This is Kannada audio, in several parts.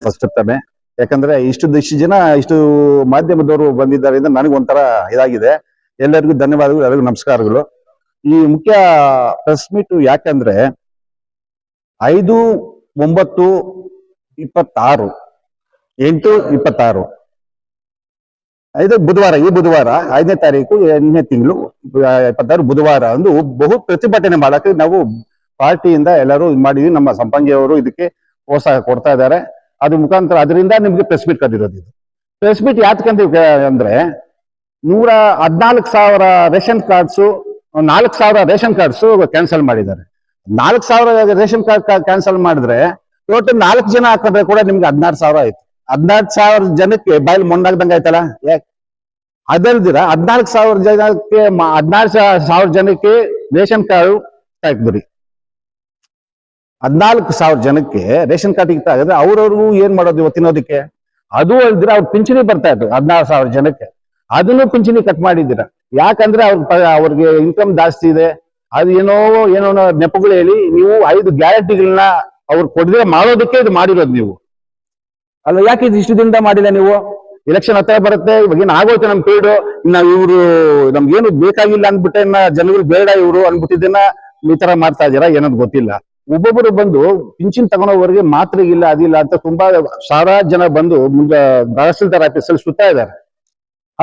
ಫಸ್ಟ್ ತಾನೆ. ಯಾಕಂದ್ರೆ ಇಷ್ಟು ಜನ ಇಷ್ಟು ಮಾಧ್ಯಮದವರು ಬಂದಿದ್ದರಿಂದ ನನಗೊಂಥರ ಇದಾಗಿದೆ. ಎಲ್ಲರಿಗೂ ಧನ್ಯವಾದಗಳು, ಎಲ್ಲರಿಗೂ ನಮಸ್ಕಾರಗಳು. ಈ ಮುಖ್ಯ ಪ್ರೆಸ್ ಮೀಟ್ ಯಾಕಂದ್ರೆ 5/9/26 8/26 ಇದು ಬುಧವಾರ, ಈ ಬುಧವಾರ 5ನೇ ತಾರೀಕು 8ನೇ ತಿಂಗಳು 26 ಬುಧವಾರ ಅಂದು ಬಹು ಪ್ರತಿಭಟನೆ ಮಾಡಕ್ಕೆ ನಾವು ಪಾರ್ಟಿಯಿಂದ ಎಲ್ಲರೂ ಇದು ಮಾಡಿದ್ವಿ. ನಮ್ಮ ಸಂಪಂಗಿಯವರು ಇದಕ್ಕೆ ಪ್ರೋತ್ಸಾಹ ಕೊಡ್ತಾ ಇದ್ದಾರೆ. ಅದ್ರ ಮುಖಾಂತರ ಅದರಿಂದ ನಿಮ್ಗೆ ಪ್ರೆಸ್ ಮೀಟ್ ಕರೆದಿರೋದು. ಇದು ಪ್ರೆಸ್ ಮೀಟ್ ಯಾತಕ್ಕಂತ ಅಂದ್ರೆ 114,000 ration cards 4,000 ration cards cancel ಮಾಡಿದ್ದಾರೆ. 4,000 ರೇಷನ್ ಕಾರ್ಡ್ ಕ್ಯಾನ್ಸಲ್ ಮಾಡಿದ್ರೆ ಟೋಟಲ್ 4 ಜನ ಹಾಕಿದ್ರೆ ಕೂಡ ನಿಮ್ಗೆ 16,000 ಆಯ್ತು. 16,000 ಜನಕ್ಕೆ ಬಾಯಲ್ಲಿ ಮೊಂಡಾಗ್ದಂಗೆ ಆಯ್ತಲ್ಲ. ಯಾಕೆ ಅದಲ್ದಿರ 14,000 ಜನಕ್ಕೆ 16,000 ಜನಕ್ಕೆ ರೇಷನ್ ಕಾರ್ಡ್ ಹಾಕ್ಬಿಡಿ. 14,000 ಜನಕ್ಕೆ ರೇಷನ್ ಕಾರ್ಡ್ ಇಕ್ತಾಗಿದ್ರೆ ಅವ್ರವ್ರಿಗೂ ಏನ್ ಮಾಡೋದು ಇವತ್ತಿನೋದಕ್ಕೆ? ಅದು ಅಲ್ದಿರ ಅವ್ರ ಪಿಂಚಣಿ ಬರ್ತಾ ಇತ್ತು 16,000 ಜನಕ್ಕೆ, ಅದನ್ನು ಪಿಂಚಣಿ ಕಟ್ ಮಾಡಿದ್ದೀರಾ. ಯಾಕಂದ್ರೆ ಅವ್ರಿಗೆ ಇನ್ಕಮ್ ಜಾಸ್ತಿ ಇದೆ, ಅದು ಏನೋ ನೆಪಗಳು ಹೇಳಿ ನೀವು 5 ಗ್ಯಾರಂಟಿಗಳನ್ನ ಅವ್ರು ಕೊಡದೆ ಮಾಡೋದಕ್ಕೆ ಇದು ಮಾಡಿರೋದು ನೀವು ಅಲ್ಲ. ಯಾಕೆ ಇದು ಇಷ್ಟು ದಿನದಿಂದ ಮಾಡಿಲ್ಲ ನೀವು? ಎಲೆಕ್ಷನ್ ಹತ್ರ ಬರುತ್ತೆ, ಇವಾಗ ಏನ್ ಆಗೋಯ್ತು ನಮ್ ಪೀರಿಯಡ್, ಇನ್ನ ಇವ್ರು ನಮ್ಗೇನು ಬೇಕಾಗಿಲ್ಲ ಅಂದ್ಬಿಟ್ಟೆ ಜನಗಳು ಬೇಡ ಇವ್ರು ಅನ್ಬಿಟ್ಟಿದ್ದನ್ನ ಈ ತರ ಮಾಡ್ತಾ ಇದೀರಾ ಏನಂತ ಗೊತ್ತಿಲ್ಲ. ಒಬ್ಬೊಬ್ಬರು ಬಂದು ಪಿಂಚಿನ್ ತಗೊಳೋವರೆಗೆ ಮಾತ್ರ ಇಲ್ಲ ಅದಿಲ್ಲ ಅಂತ ತುಂಬಾ ಸಾವಿರಾರು ಜನ ಬಂದು ಮುಂದೆ ತಹಸೀಲ್ದಾರ್ ಆಫೀಸಲ್ಲಿ ಸುತ್ತಾ ಇದ್ದಾರೆ.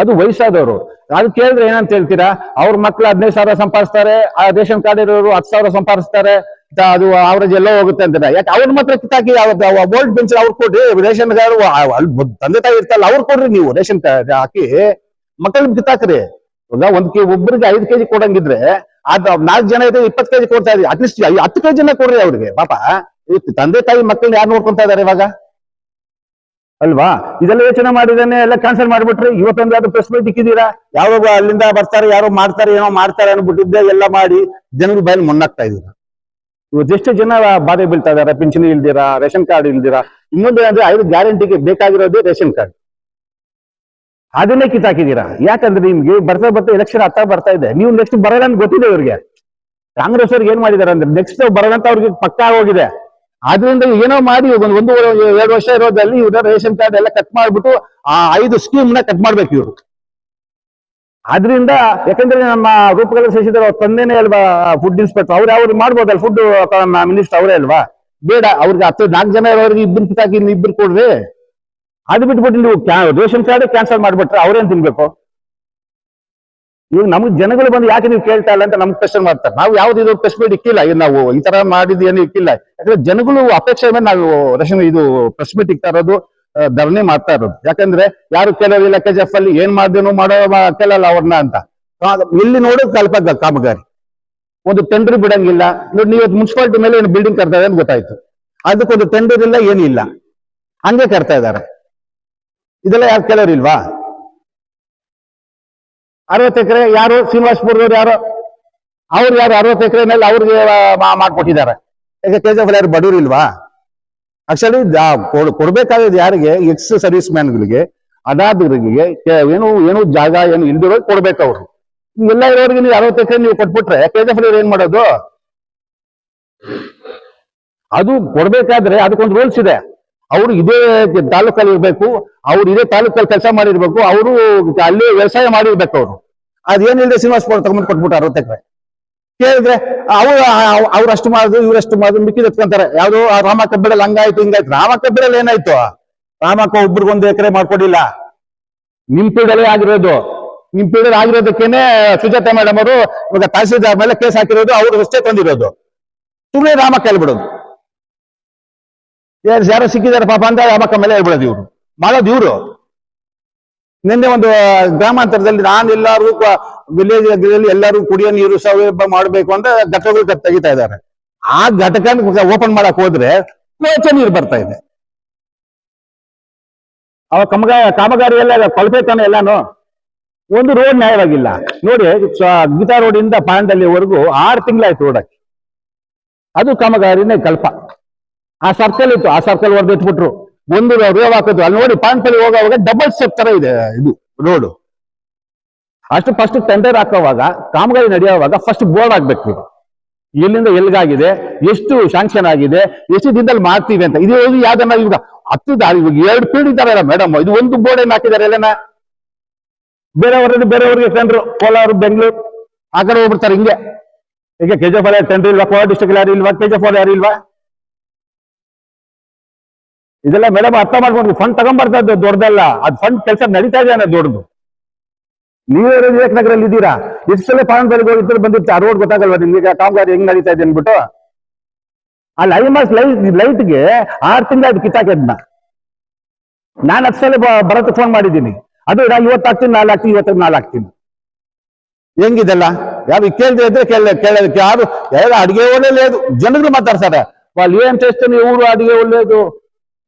ಅದು ವಯಸ್ಸಾದವರು. ಅದು ಕೇಳಿದ್ರೆ ಏನಂತ ಹೇಳ್ತೀರಾ? ಅವ್ರ ಮಕ್ಳು 15,000 ಸಂಪಾದಿಸ್ತಾರೆ, ಆ ರೇಷನ್ ಕಾರ್ಡ್ ಇರೋರು 10,000 ಸಂಪಾದಿಸ್ತಾರೆ, ಅದು ಅವರೇಜ್ ಎಲ್ಲ ಹೋಗುತ್ತೆ ಅಂತಾರೆ. ಯಾಕೆ ಅವ್ರ ಮಾತ್ರ ಕಿತ್ತಾಕಿ ಓಲ್ಡ್ ಪೆನ್ಷನ್ ಅವ್ರು ಕೊಡ್ರಿ, ರೇಷನ್ ಕಾರ್ಡ್ ಅಲ್ಲಿ ತಂದೆ ತಾಯಿ ಇರ್ತಲ್ಲ ಅವ್ರು ಕೊಡ್ರಿ, ನೀವು ರೇಷನ್ ಕಾರ್ಡ್ ಹಾಕಿ ಮಕ್ಕಳಿಗೆ ಕಿತ್ತಾಕ್ರಿ. ಇವಾಗ ಒಬ್ಬರಿಗೆ 5 ಕೆಜಿ ಕೊಡಂಗಿದ್ರೆ ಅದು 4 ಜನ ಇದೆ 20 ಕೆಜಿ ಕೊಡ್ತಾ ಇದ್ರಿ, ಅಟ್ಲೀಸ್ಟ್ 10 ಕೆಜಿನ ಕೊಡ್ರಿ ಅವ್ರಿಗೆ. ಪಾಪ ತಂದೆ ತಾಯಿ ಮಕ್ಕಳನ್ನ ಯಾರು ನೋಡ್ಕೊಂತಾ ಇದಾರೆ ಇವಾಗ ಅಲ್ವಾ? ಇದೆಲ್ಲ ಯೋಚನೆ ಮಾಡಿದಾನೆ ಎಲ್ಲ ಕ್ಯಾನ್ಸಲ್ ಮಾಡ್ಬಿಟ್ರಿ. ಇವತ್ತೊಂದಾದ್ರು ಪ್ರೆಸ್ ಮೀಟ್ ಇಕ್ಕಿದೀರಾ, ಯಾವಾಗ ಅಲ್ಲಿಂದ ಬರ್ತಾರೆ ಯಾರೋ ಮಾಡ್ತಾರೆ ಏನೋ ಮಾಡ್ತಾರೆ ಅನ್ಬಿಟ್ಟಿದ್ದೆ ಎಲ್ಲ ಮಾಡಿ ಜನರು ಬಯಲು ಮೊಣ್ಣಾಗ್ತಾ ಇದೀರಾ. ಇವತ್ತೆಷ್ಟು ಜನ ಬಾಧೆ ಬೀಳ್ತಾ ಇದಾರೆ, ಪಿಂಚಣಿ ಇಲ್ದಿರಾ, ರೇಷನ್ ಕಾರ್ಡ್ ಇಲ್ದಿರಾ. ಇನ್ನೊಂದು ಅಂದ್ರೆ 5 ಗ್ಯಾರಂಟಿಗೆ ಬೇಕಾಗಿರೋದೇ ರೇಷನ್ ಕಾರ್ಡ್, ಅದನ್ನೇ ಕಿತ್ತಾಕಿದೀರಾ. ಯಾಕಂದ್ರೆ ನಿಮ್ಗೆ ಬರ್ತಾ ಎಲೆಕ್ಷನ್ ಹತ್ತ ಬರ್ತಾ ಇದೆ. ನೀವು ನೆಕ್ಸ್ಟ್ ಬರಲ್ಲ ಅಂತ ಗೊತ್ತಿದೆ ಇವ್ರಿಗೆ. ಕಾಂಗ್ರೆಸ್ ಅವ್ರಿಗೆ ಏನ್ ಮಾಡಿದಾರೆ ಅಂದ್ರೆ ನೆಕ್ಸ್ಟ್ ಬರೋದಂತ ಅವ್ರಿಗೆ ಪಕ್ಕಾ ಹೋಗಿದೆ. ಆದ್ರಿಂದ ಏನೋ ಮಾಡಿ 1-2 ವರ್ಷ ಇರೋದ್ರಲ್ಲಿ ಇವ್ರ ರೇಷನ್ ಕಾರ್ಡ್ ಎಲ್ಲ ಕಟ್ ಮಾಡ್ಬಿಟ್ಟು ಆ 5 ಸ್ಕೀಮ್ ನ ಕಟ್ ಮಾಡ್ಬೇಕು ಇವ್ರು. ಆದ್ರಿಂದ ಯಾಕಂದ್ರೆ ನಮ್ಮ ರೂಪಕಲಾ ಶಶಿಧರ್ ಅವ್ರ ತಂದೆನೇ ಅಲ್ವಾ ಫುಡ್ ಇನ್ಸ್ಪೆಕ್ಟರ್, ಅವ್ರು ಮಾಡ್ಬೋದಲ್ಲ ಫುಡ್ ಮಿನಿಸ್ಟರ್ ಅವರೇ ಅಲ್ವಾ? ಬೇಡ, ಅವ್ರಿಗೆ 4 ಜನ ಇರೋರಿಗೆ 2 ಕಿತ್ತಾಕಿ 2 ಕೊಡ್ರಿ. ಅದು ಬಿಟ್ಬಿಟ್ಟು ನೀವು ರೇಷನ್ ಕಾರ್ಡ್ ಕ್ಯಾನ್ಸಲ್ ಮಾಡ್ಬಿಟ್ರೆ ಅವ್ರೇನ್ ತಿನ್ಬೇಕು? ಇವಾಗ ನಮ್ಗೆ ಜನಗಳು ಬಂದು ಯಾಕೆ ನೀವು ಕೇಳ್ತಾ ಇಲ್ಲ ಅಂತ ನಮ್ಗೆ ಕ್ವೆಶ್ಚನ್ ಮಾಡ್ತಾರೆ. ನಾವು ಯಾವ್ದು ಇದು ಪ್ರೆಸ್ ಮೀಟ್ ಇಕ್ಕಿಲ್ಲ, ನಾವು ಈ ತರ ಮಾಡಿದ್ ಏನು ಇಕ್ಕಿಲ್ಲ. ಯಾಕಂದ್ರೆ ಜನಗಳು ಅಪೇಕ್ಷೆ ಮೇಲೆ ನಾವು ಇದು ಪ್ರೆಸ್ ಮೀಟ್ ಇಕ್ತಾ ಇರೋದು, ಧರಣಿ ಮಾಡ್ತಾ ಇರೋದು. ಯಾಕಂದ್ರೆ ಯಾರು ಕೆಲವಿಲ್ಲ KGF ಅಲ್ಲಿ ಏನ್ ಮಾಡ್ದೇನು ಮಾಡೋ ಕೇಳಲ್ಲ ಅವ್ರನ್ನ ಅಂತ. ಇಲ್ಲಿ ನೋಡೋದು ಕಾಮಗಾರಿ ಒಂದು ಟೆಂಡರ್ ಬಿಡಂಗಿಲ್ಲ. ನೋಡಿ ನೀವು ಮುನ್ಸಿಪಾಲಿಟಿ ಮೇಲೆ ಏನು ಬಿಲ್ಡಿಂಗ್ ಕಟ್ತಾ ಇದೆ ಅಂತ ಗೊತ್ತಾಯ್ತು, ಅದಕ್ಕೊಂದು ಟೆಂಡರ್ ಇಲ್ಲ ಏನಿಲ್ಲ, ಹಂಗೆ ಕಟ್ತಾ ಇದಾರೆ. ಇದೆಲ್ಲ ಯಾರು ಕೇಳೋರಿಲ್ವಾ? 60 ಎಕರೆ ಯಾರು ಶ್ರೀನಿವಾಸಪುರದವ್ರು ಯಾರು ಅವ್ರು 60 ಎಕರೆ ಮೇಲೆ ಅವ್ರಿಗೆ ಮಾಡ್ಕೊಟ್ಟಿದ್ದಾರೆ. ಯಾಕೆ KGF ಯಾರು ಬಡವ್ರು ಇಲ್ವಾ? ಆಕ್ಚುಲಿ ಕೊಡ್ಬೇಕಾದ್ರೆ ಯಾರಿಗೆ ಎಕ್ಸ್ ಸರ್ವಿಸ್ ಮ್ಯಾನ್ಗಳಿಗೆ, ಅದಾದವರಿಗೆ ಏನು ಜಾಗ ಏನು ಇಲ್ದಿರೋ ಕೊಡ್ಬೇಕು. ಅವ್ರು ಎಲ್ಲ ಇರೋರಿಗೆ ನೀವು 60 ಎಕರೆ ನೀವು ಕೊಟ್ಬಿಟ್ರೆ KGF ಏನ್ ಮಾಡೋದು? ಅದು ಕೊಡ್ಬೇಕಾದ್ರೆ ಅದಕ್ಕೊಂದು ರೂಲ್ಸ್ ಇದೆ. ಅವ್ರು ಇದೇ ತಾಲೂಕಲ್ಲಿ ಇರ್ಬೇಕು, ಅವ್ರು ಇದೇ ತಾಲೂಕಲ್ಲಿ ಕೆಲಸ ಮಾಡಿರ್ಬೇಕು, ಅವರು ಅಲ್ಲಿ ವ್ಯವಸಾಯ ಮಾಡಿರ್ಬೇಕು. ಅವರು ಅದೇನಿಲ್ಲದೆ ಶ್ರೀನಿವಾಸಪುರ ತಗೊಂಡು ಕೊಟ್ಬಿಟ್ಟು 60 ಎಕರೆ ಕೇಳಿದ್ರೆ ಅವ್ರು ಅಷ್ಟು ಮಾಡಿದ್ರು ಇವ್ರಷ್ಟು ಮಾಡಿದ್ರು ಮಿಕ್ಕಿದ ಎತ್ಕೊಂತಾರೆ. ಯಾವ್ದು ರಾಮ ಕಬ್ಬಿಡಲ್ಲಿ ಹಂಗಾಯ್ತು ಹಿಂಗಾಯ್ತು. ರಾಮ ಕಬ್ಬಿಡಲ್ಲಿ ಏನಾಯ್ತು? ರಾಮಕ್ಕ ಒಬ್ರಿಗೊಂದು ಎಕರೆ ಮಾಡ್ಕೊಡಿಲ್ಲ. ನಿಮ್ ಪೀಡಲ್ಲೇ ಆಗಿರೋದು. ನಿಮ್ ಪೀಡಲ್ಲಿ ಆಗಿರೋದಕ್ಕೇನೆ ಸುಜಾತ ಮೇಡಮ್ ಅವರು ಇವಾಗ ತಹಸೀಲ್ದಾರ್ ಮೇಲೆ ಕೇಸ್ ಹಾಕಿರೋದು, ಅವ್ರು ಅಷ್ಟೇ ತಂದಿರೋದು. ಸುಮ್ಮನೆ ರಾಮಕ್ಕ ಹೇಳ್ಬಿಡೋದು, ಯಾರೋ ಸಿಕ್ಕಿದಾರೆ ಪಾಪ ಅಂತ ರಾಮಕ್ಕ ಮೇಲೆ ಹೇಳ್ಬಿಡೋದು. ಇವ್ರು ಮಾಡೋದು ಇವ್ರು. ನಿನ್ನೆ ಒಂದು ಗ್ರಾಮಾಂತರದಲ್ಲಿ ಎಲ್ಲಾರು ವಿಲೇಜ್ ಎಲ್ಲರೂ ಕುಡಿಯೋ ನೀರು ಸೌಲಭ್ಯ ಮಾಡಬೇಕು ಅಂತ ಘಟಕಗಳು ತೆಗಿತಾ ಇದ್ದಾರೆ. ಆ ಘಟಕ ಓಪನ್ ಮಾಡಕ್ ಹೋದ್ರೆ ಕೊಳಚೆ ನೀರು ಬರ್ತಾ ಇದೆ. ಅವ ಕಾಮಗಾರಿ ಎಲ್ಲ ಕೊಲ್ಪೇತಾನೆ ಎಲ್ಲಾನು. ಒಂದು ರೋಡ್ ನ್ಯಾಯವಾಗಿಲ್ಲ. ನೋಡಿ ಗೀತಾ ರೋಡ್ ಇಂದ ಪಾಂಡಲ್ಲಿವರೆಗೂ 6 ತಿಂಗಳಾಯ್ತು ರೋಡಕ್ಕೆ. ಅದು ಕಾಮಗಾರಿನೇ ಕಲ್ಪ. ಆ ಸರ್ಕಲ್ ಇತ್ತು, ಆ ಸರ್ಕಲ್ ಹೊಡೆದಿಟ್ಬಿಟ್ರು. ಒಂದು ರೋಡ್ ಹಾಕಿದ್ರು. ಅಲ್ಲಿ ನೋಡಿ ಪಾಂಡಪಲ್ಲಿ ಹೋಗುವಾಗ ಡಬಲ್ ಸ್ಟೆಪ್ ತರ ಇದೆ ಇದು ರೋಡ್. ಅಷ್ಟು ಫಸ್ಟ್ ಟೆಂಡರ್ ಹಾಕೋವಾಗ ಕಾಮಗಾರಿ ನಡೆಯುವಾಗ ಫಸ್ಟ್ ಬೋರ್ಡ್ ಹಾಕ್ಬೇಕು. ಎಲ್ಲಿಂದ ಎಲ್ಲಿಗಾಗಿದೆ, ಎಷ್ಟು ಶಾಂಕ್ಷನ್ ಆಗಿದೆ, ಎಷ್ಟು ದಿನದಲ್ಲಿ ಮಾಡ್ತೀವಿ ಅಂತ. ಇದು ಯಾವ್ದನ್ನ ಇವಾಗ ಇವಾಗ 2 ಪೀಳಿಗೆ ಇದಾರಲ್ಲ ಮೇಡಮ್, ಇದು ಒಂದು ಬೋರ್ಡ್ ಏನ್ ಹಾಕಿದ್ದಾರೆ ಎಲ್ಲನ. ಬೇರೆಯವ್ರಿಗೆ ಟೆಂಡ್ರು, ಕೋಲಾರ, ಬೆಂಗಳೂರು ಆ ಕಡೆ ಹೋಗ್ಬಿಡ್ತಾರೆ ಹಿಂಗೆ. ಈಗ KGF ಟೆಂಡರ್ ಇಲ್ವಾ, ಕೋಲಾರ ಡಿಸ್ಟ್ರಿಕ್ಟ್ ಯಾರು ಇಲ್ವಾ, KGF ಯಾರು ಇಲ್ವಾ? ಇದೆಲ್ಲ ಮೇಡಮ್ ಅರ್ಥ ಮಾಡ್ಕೊಂಡು ಫಂಡ್ ತಗೊಂಡ್ಬರ್ತಾ ಇದ್ದು ದೊಡ್ಡದಲ್ಲ, ಅದು ಫಂಡ್ ಕೆಲಸ ನಡೀತಾ ಇದೆ ಅನ್ನೋದು ದೊಡ್ಡದು. ನೀವೇ ವಿವೇಕನಗರಲ್ಲಿ ಇದ್ದೀರಾ, ಎಷ್ಟು ಸಲ ಫಾರಂ ಬೆಳಗ್ಗೆ ಹೋಗಿದ್ರು ಬಂದಿರ್ತಾರೆ, ರೋಡ್ ಗೊತ್ತಾಗಲ್ವಾ ನಿಮ್ಗೆ ಕಾಮಗಾರಿ ಹೆಂಗ್ ನಡೀತಾ ಇದೆ ಅನ್ಬಿಟ್ಟು. ಅಲ್ಲಿ ಐಮಾಸ್ ಲೈಟ್ಗೆ 6 ತಿಂಗಳು ಅದು ಕಿತ್ತಾಕಿದ್ನ. ನಾನು 10 ಸಲ ಭರತ್ ಫೋನ್ ಮಾಡಿದ್ದೀನಿ, ಅದು ಇವತ್ತು ಹಾಕ್ತೀನಿ, ನಾಳೆ ಹಾಕ್ತೀನಿ, ಇವತ್ತು ನಾಳೆ ಹಾಕ್ತೀನಿ. ಹೆಂಗಿದೆಲ್ಲ ಯಾರು ಕೇಳ್ದೆ ಇದ್ರೆ ಕೇಳೋದಕ್ಕೆ ಯಾರು ಅಡಿಗೆ ಒಳ್ಳೇದು ಜನಗಳು ಮಾತಾಡ್ತಾರೆ. వాళ్ళు ఏం చేస్తే ఊరు అడిగే ಒಳ್ಳೇದು,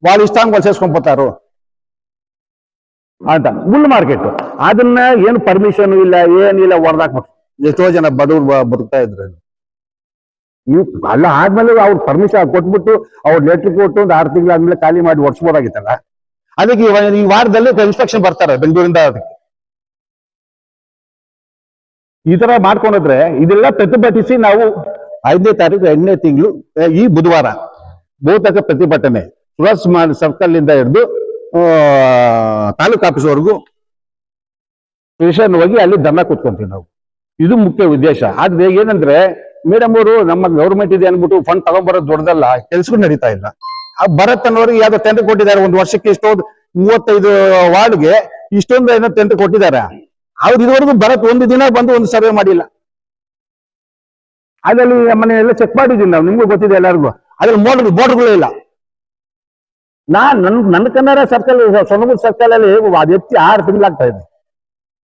వాళ్ళు ಇಷ್ಟಾಂಗ್ వాళ్ళు చేసుಕೊಂಡ್పోతారు ಅಂತ. ಬುಲ್ ಮಾರ್ಕೆಟ್ ಅದನ್ನ ಏನು ಪರ್ಮಿಷನ್ ಇಲ್ಲ, ಏನಿಲ್ಲ, ಹೊಡೆದಾಕ್ಬೇಕು. ಎಷ್ಟೋ ಜನ ಬಡವ್ರು ಬದುಕ್ತಾ ಇದ್ರು. ನೀವು ಅಲ್ಲ ಆದ್ಮೇಲೆ ಅವ್ರು ಪರ್ಮಿಷನ್ ಕೊಟ್ಬಿಟ್ಟು ಅವ್ರು ಲೆಟರ್ ಕೊಟ್ಟು ಒಂದು 6 ತಿಂಗಳು ಆದ್ಮೇಲೆ ಖಾಲಿ ಮಾಡಿ ಒಡ್ಸ್ಬೋದಾಗಿತ್ತಲ್ಲ. ಅದಕ್ಕೆ ಈ ವಾರದಲ್ಲಿ ಇನ್ಸ್ಟ್ರಕ್ಷನ್ ಬರ್ತಾರೆ ಬೆಂಗಳೂರಿಂದ. ಅದಕ್ಕೆ ಈ ತರ ಮಾಡ್ಕೊಂಡ್ರೆ ಇದೆಲ್ಲ ಪ್ರತಿಭಟಿಸಿ ನಾವು 5ನೇ ತಾರೀಕು 8ನೇ ತಿಂಗಳು ಈ ಬುಧವಾರ ಬಹುತೇಕ ಪ್ರತಿಭಟನೆ ಸುಭಾಷ್ ಸರ್ಕಲ್ ಇಂದ ಹಿಡಿದು ತಾಲೂಕು ಆಫೀಸ್ ವರೆಗೂ ಸ್ಟೇಷನ್ ಹೋಗಿ ಅಲ್ಲಿ ಧರ್ನಾ ಕೂತ್ಕೊಂತೀವಿ ನಾವು. ಇದು ಮುಖ್ಯ ಉದ್ದೇಶ. ಆದ್ರೆ ಏನಂದ್ರೆ ಮೇಡಮ್ ಅವರು ನಮ್ಮ ಗೌರ್ಮೆಂಟ್ ಇದೆ ಅನ್ಬಿಟ್ಟು ಫಂಡ್ ತಗೊಂಡ್ಬರೋದು ದೊಡ್ಡದಲ್ಲ, ಕೆಲ್ಸಗಳು ನಡೀತಾ ಇಲ್ಲ. ಆ ಭರತ್ ಅನ್ನೋರಿಗೆ ಯಾವ್ದೋ ಟೆಂಡರ್ ಕೊಟ್ಟಿದ್ದಾರೆ, ಒಂದು ವರ್ಷಕ್ಕೆ ಇಷ್ಟೊಂದು 35 ವಾರ್ಡ್ಗೆ ಇಷ್ಟೊಂದು ಏನೋ ಟೆಂಡರ್ ಕೊಟ್ಟಿದ್ದಾರೆ. ಅವ್ರು ಇದುವರೆಗೂ ಭರತ್ ಒಂದು ದಿನ ಬಂದು ಒಂದು ಸರ್ವೆ ಮಾಡಿಲ್ಲ. ಅದ್ರಲ್ಲಿ ಮನೆಯೆಲ್ಲ ಚೆಕ್ ಮಾಡಿದೀನಿ ನಾವು, ನಿಮ್ಗೂ ಗೊತ್ತಿದೆ ಎಲ್ಲರಿಗೂ. ಅದ್ರಲ್ಲಿ ಬೋರ್ಡ್ಗಳೇ ಇಲ್ಲ. ನನ್ನ ಕನ್ನಡ ಸರ್ಕಲ್, ಸೊನ್ನಮೂರು ಸರ್ಕಲ್ ಅಲ್ಲಿ ಅದು ಎತ್ತಿ 6 ತಿಂಗಳಾಗ್ತಾ ಇದೆ.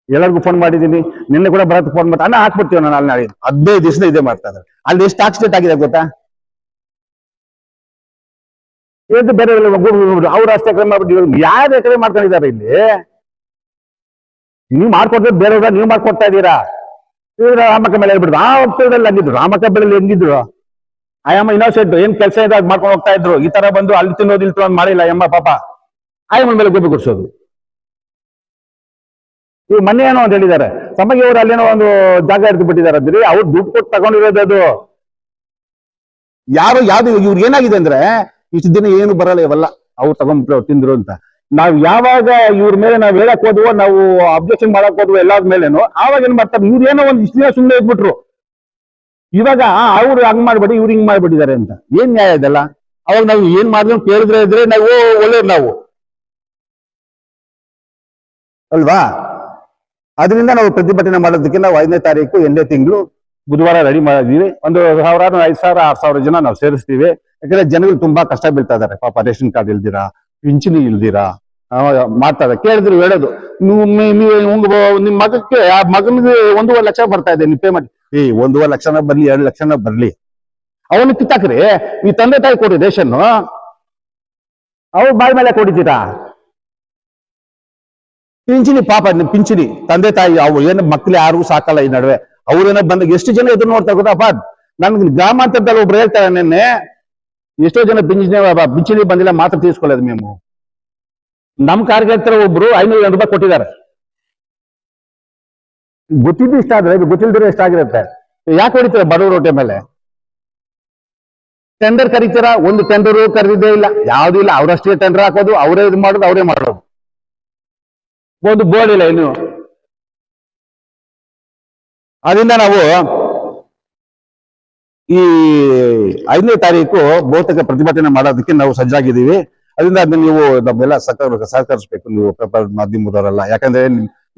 ಎಲ್ಲರಿಗೂ ಫೋನ್ ಮಾಡಿದೀನಿ, ನಿನ್ನೆ ಕೂಡ ಭರತ್ ಫೋನ್ ಮಾಡ್ತಾ ಅನ್ನ ಹಾಕ್ಬಿಡ್ತೀವಿ ನಾನು ಅಲ್ಲಿ ನಾಳೆ 15 ದಿವಸ ಇದೇ ಮಾಡ್ತಾ ಇದ್ದಾರೆ. ಅಲ್ಲಿ ಎಷ್ಟು ಆಕ್ಸಿಡೆಂಟ್ ಆಗಿದೆ ಗೊತ್ತಾ? ಏನು ಬೇರೆ ಅವ್ರು ಅಷ್ಟೇ ಕ್ರಮ ಮಾಡ್ಬಿಟ್ಟು ಯಾರು ಎಕರೆ ಮಾಡ್ಕೊಂಡಿದ್ದಾರೆ ಇಲ್ಲಿ. ನೀವು ಮಾಡ್ಕೊಡ್ತೀವಿ, ಬೇರೆಯವ್ರ ನೀವು ಮಾಡ್ಕೊಡ್ತಾ ಇದ್ದೀರಾ. ರಾಮಕ್ಕ ಮೇಲೆ ಹೇಳ್ಬಿಡ್ದು ಆ ಹೋಗ್ತಿದ್ರಲ್ಲಿ ಹಂಗಿದ್ರು, ರಾಮಕ್ಕ ಬೆಳೆಯಲ್ಲಿ ಹೆಂಗಿದ್ರು ಆಯಮ್ಮ ಇನ್ನೋಸೆಂಟ್ ಏನ್ ಕೆಲಸ ಇದೆ ಅದ್ ಮಾಡ್ಕೊಂಡು ಹೋಗ್ತಾ ಇದ್ರು. ಈ ತರ ಬಂದು ಅಲ್ಲಿ ತಿನ್ನೋದು ಇಲ್ಲಿ ತಿನ್ನೋದು ಮಾಡಿಲ್ಲ ಅಮ್ಮ ಪಾಪ. ಆಯಮ್ಮನ ಮೇಲೆ ಗೊಬ್ಬರ ಗುಡ್ಸೋದು. ಈ ಮೊನ್ನೆ ಏನೋ ಅಂತ ಹೇಳಿದ್ದಾರೆ, ತಮಗೆ ಅವರು ಅಲ್ಲೇನೋ ಒಂದು ಜಾಗ ಹಿಡಿದು ಬಿಟ್ಟಿದ್ದಾರೆ ಅಂದ್ರಿ, ಅವ್ರು ದುಡ್ಡು ಕೊಟ್ಟು ತಗೊಂಡಿರೋದು ಅದು. ಯಾವ್ದು ಇವ್ರಿಗೆ ಏನಾಗಿದೆ ಅಂದ್ರೆ ಇಷ್ಟು ದಿನ ಏನು ಬರಲ್ಲ ಇವೆಲ್ಲ ಅವ್ರು ತಗೊಂಡ್ಬಿಟ್ರು, ಅವ್ರು ತಿಂದ್ರು ಅಂತ. ನಾವು ಯಾವಾಗ ಇವ್ರ ಮೇಲೆ ನಾವು ಹೇಳಕ್ ಹೋದ್ವೋ, ನಾವು ಅಬ್ಜೆಕ್ಷನ್ ಮಾಡಕ್ ಹೋದ್ವೋ ಎಲ್ಲಾದ ಮೇಲೇನು, ಆವಾಗ ಏನ್ ಮಾಡ್ತಾರೆ, ಇವ್ರು ಏನೋ ಒಂದು ಇಷ್ಟು ದಿನ ಸುಮ್ಮನೆ ಇದ್ಬಿಟ್ರು. ಇವಾಗ ಅವ್ರು ಹಂಗ್ ಮಾಡ್ಬೇಡಿ, ಇವ್ರು ಹಿಂಗ್ ಮಾಡ್ಬಿಟ್ಟಿದ್ದಾರೆ ಅಂತ. ಏನ್ ನ್ಯಾಯ ಇದೆಲ್ಲ? ಅವಾಗ ನಾವು ಏನ್ ಮಾಡಿದ್ರು ಕೇಳಿದ್ರೆ ಇದ್ರೆ ನಾವು ಒಳ್ಳೇದು ನಾವು ಅಲ್ವಾ? ಅದರಿಂದ ನಾವು ಪ್ರತಿಭಟನೆ ಮಾಡೋದಕ್ಕೆ ನಾವು 5ನೇ ತಾರೀಕು 8ನೇ ತಿಂಗಳು ಬುಧವಾರ ರೆಡಿ ಮಾಡಿದೀವಿ. ಒಂದು 1000, 5,000, 6,000 ಜನ ನಾವು ಸೇರಿಸ್ತೀವಿ. ಯಾಕಂದ್ರೆ ಜನಗಳು ತುಂಬಾ ಕಷ್ಟ ಬೀಳ್ತಾ ಇದಾರೆ ಪಾಪ. ರೇಷನ್ ಕಾರ್ಡ್ ಇಲ್ದಿರಾ, ಪಿಂಚಣಿ ಇಲ್ದಿರಾ ಮಾಡ್ತಾರೆ. ಕೇಳಿದ್ರು ಹೇಳೋದು, ನಿಮ್ ಮಗಕ್ಕೆ ಆ ಮಗನಿಗೆ 1.5 ಲಕ್ಷ ಬರ್ತಾ ಇದೆ, ನೀವು ಪೇಮೆಂಟ್ 1.5 ಲಕ್ಷನ ಬರ್ಲಿ, 2 ಲಕ್ಷನ ಬರ್ಲಿ, ಅವನು ಕಿತ್ತಾಕ್ರಿ. ಈ ತಂದೆ ತಾಯಿ ಕೊಡಿ ರೇಷನ್, ಅವ್ರು ಬಾಯಿ ಮೇಲೆ ಕೊಡಿದ್ದೀರಾ? ಪಿಂಚಣಿ ಪಾಪ, ಪಿಂಚಣಿ ತಂದೆ ತಾಯಿ ಅವು ಏನು ಮಕ್ಳು ಯಾರು ಸಾಕಲ್ಲ ಈ ನಡುವೆ. ಅವ್ರೇನೋ ಬಂದಾಗ ಎಷ್ಟು ಜನ ಎದುರು ನೋಡ್ತಾ ಗೊತ್ತಪ್ಪ. ನನ್ಗೆ ಗ್ರಾಮಾಂತರದಲ್ಲಿ ಒಬ್ರು ಹೇಳ್ತಾರೆ, ನಿನ್ನೆ ಎಷ್ಟೋ ಜನ ಪಿಂಚಣಿ ಬಂದಿಲ್ಲ, ಮಾತ್ರ ತೀರ್ಸ್ಕೊಳ್ಳೋದು మేము. ನಮ್ ಕಾರ್ಯಕರ್ತರ ಒಬ್ರು 500 ರೂಪಾಯಿ ಕೊಟ್ಟಿದ್ದಾರೆ. ಗೊತ್ತಿದ್ದು ಇಷ್ಟ ಆದ್ರೆ, ಗೊತ್ತಿಲ್ದಿರೋ ಇಷ್ಟ ಆಗಿರುತ್ತೆ. ಯಾಕೆ ಹೊಡಿತೀರ ಬಡವರು ಹೊಟ್ಟೆ ಮೇಲೆ? ಟೆಂಡರ್ ಕರೀತೀರಾ, ಒಂದು ಟೆಂಡರ್ ಕರೆದಿದ್ದೇ ಇಲ್ಲ, ಯಾವ್ದು ಇಲ್ಲ. ಅವ್ರಷ್ಟೇ ಟೆಂಡರ್ ಹಾಕೋದು, ಅವರೇ ಇದು ಮಾಡೋದು, ಅವರೇ ಮಾಡೋದು. ಒಂದು ಬೋರ್ಡ್ ಇಲ್ಲ ಇನ್ನು. ಅದರಿಂದ ನಾವು ಈ 5ನೇ ತಾರೀಕು ಬಹುತೇಕ ಪ್ರತಿಭಟನೆ ಮಾಡೋದಕ್ಕೆ ನಾವು ಸಜ್ಜಾಗಿದ್ದೀವಿ. ಅದರಿಂದ ಅದನ್ನ ನೀವು ನಮ್ಮೆಲ್ಲ ಸಹಕರಿಸಬೇಕು, ನೀವು ಪೇಪರ್ ಮಾಧ್ಯಮದವರೆಲ್ಲ. ಯಾಕಂದ್ರೆ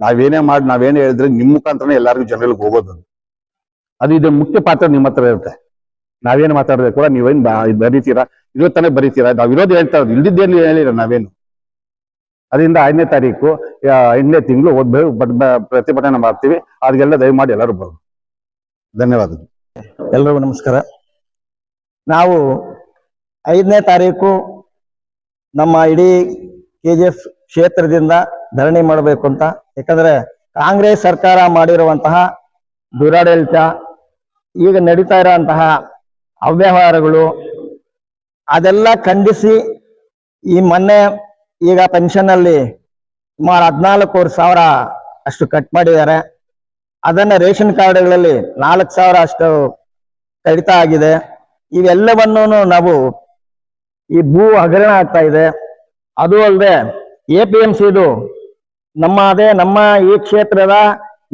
ನಾವೇನೇ ಹೇಳಿದ್ರೆ ನಿಮ್ ಮುಖಾಂತರನೇ ಎಲ್ಲರಿಗೂ ಜನಗಳಿಗೆ ಹೋಗೋದು. ಅದು ಇದು ಮುಖ್ಯ ಪಾತ್ರ ನಿಮ್ಮ ಹತ್ರ ಇರುತ್ತೆ. ನಾವೇನು ಮಾತಾಡಿದ್ರೆ ಕೂಡ ನೀವೇನ್ ಬರೀತೀರಾ, ಇವತ್ತಾನೆ ಬರೀತೀರಾ. ನಾವ್ ಇರೋದು ಹೇಳ್ತಾ ಇರೋದು, ಇಲ್ದಿದ್ದೇನು ಹೇಳಿರ ನಾವೇನು. ಅದರಿಂದ 5ನೇ ತಾರೀಕು 8ನೇ ತಿಂಗಳು ಪ್ರತಿಭಟನೆ ಮಾಡ್ತೀವಿ. ಅದಕ್ಕೆಲ್ಲ ದಯಮಾಡಿ ಎಲ್ಲರೂ ಬರೋದು. ಧನ್ಯವಾದಗಳು. ಎಲ್ರಿಗೂ ನಮಸ್ಕಾರ. ನಾವು 5ನೇ ತಾರೀಕು ನಮ್ಮ ಇಡೀ KGF ಕ್ಷೇತ್ರದಿಂದ ಧರಣಿ ಮಾಡಬೇಕು ಅಂತ. ಯಾಕಂದ್ರೆ ಕಾಂಗ್ರೆಸ್ ಸರ್ಕಾರ ಮಾಡಿರುವಂತಹ ದುರಾಡಳಿತ, ಈಗ ನಡೀತಾ ಇರುವಂತಹ ಅವ್ಯವಹಾರಗಳು, ಅದೆಲ್ಲ ಖಂಡಿಸಿ ಈ ಮೊನ್ನೆ ಈಗ ಪೆನ್ಷನ್ ಅಲ್ಲಿ ಸುಮಾರು 14,000 ಅಷ್ಟು ಕಟ್ ಮಾಡಿದ್ದಾರೆ. ಅದನ್ನ ರೇಷನ್ ಕಾರ್ಡ್ಗಳಲ್ಲಿ 4,000 ಅಷ್ಟು ಕಡಿತ ಆಗಿದೆ. ಇವೆಲ್ಲವನ್ನು ನಾವು ಈ ಭೂ ಹಗರಣ ಆಗ್ತಾ ಇದೆ. ಅದು ಅಲ್ಲದೆ APMC ಇದು ನಮ್ಮ ಈ ಕ್ಷೇತ್ರದ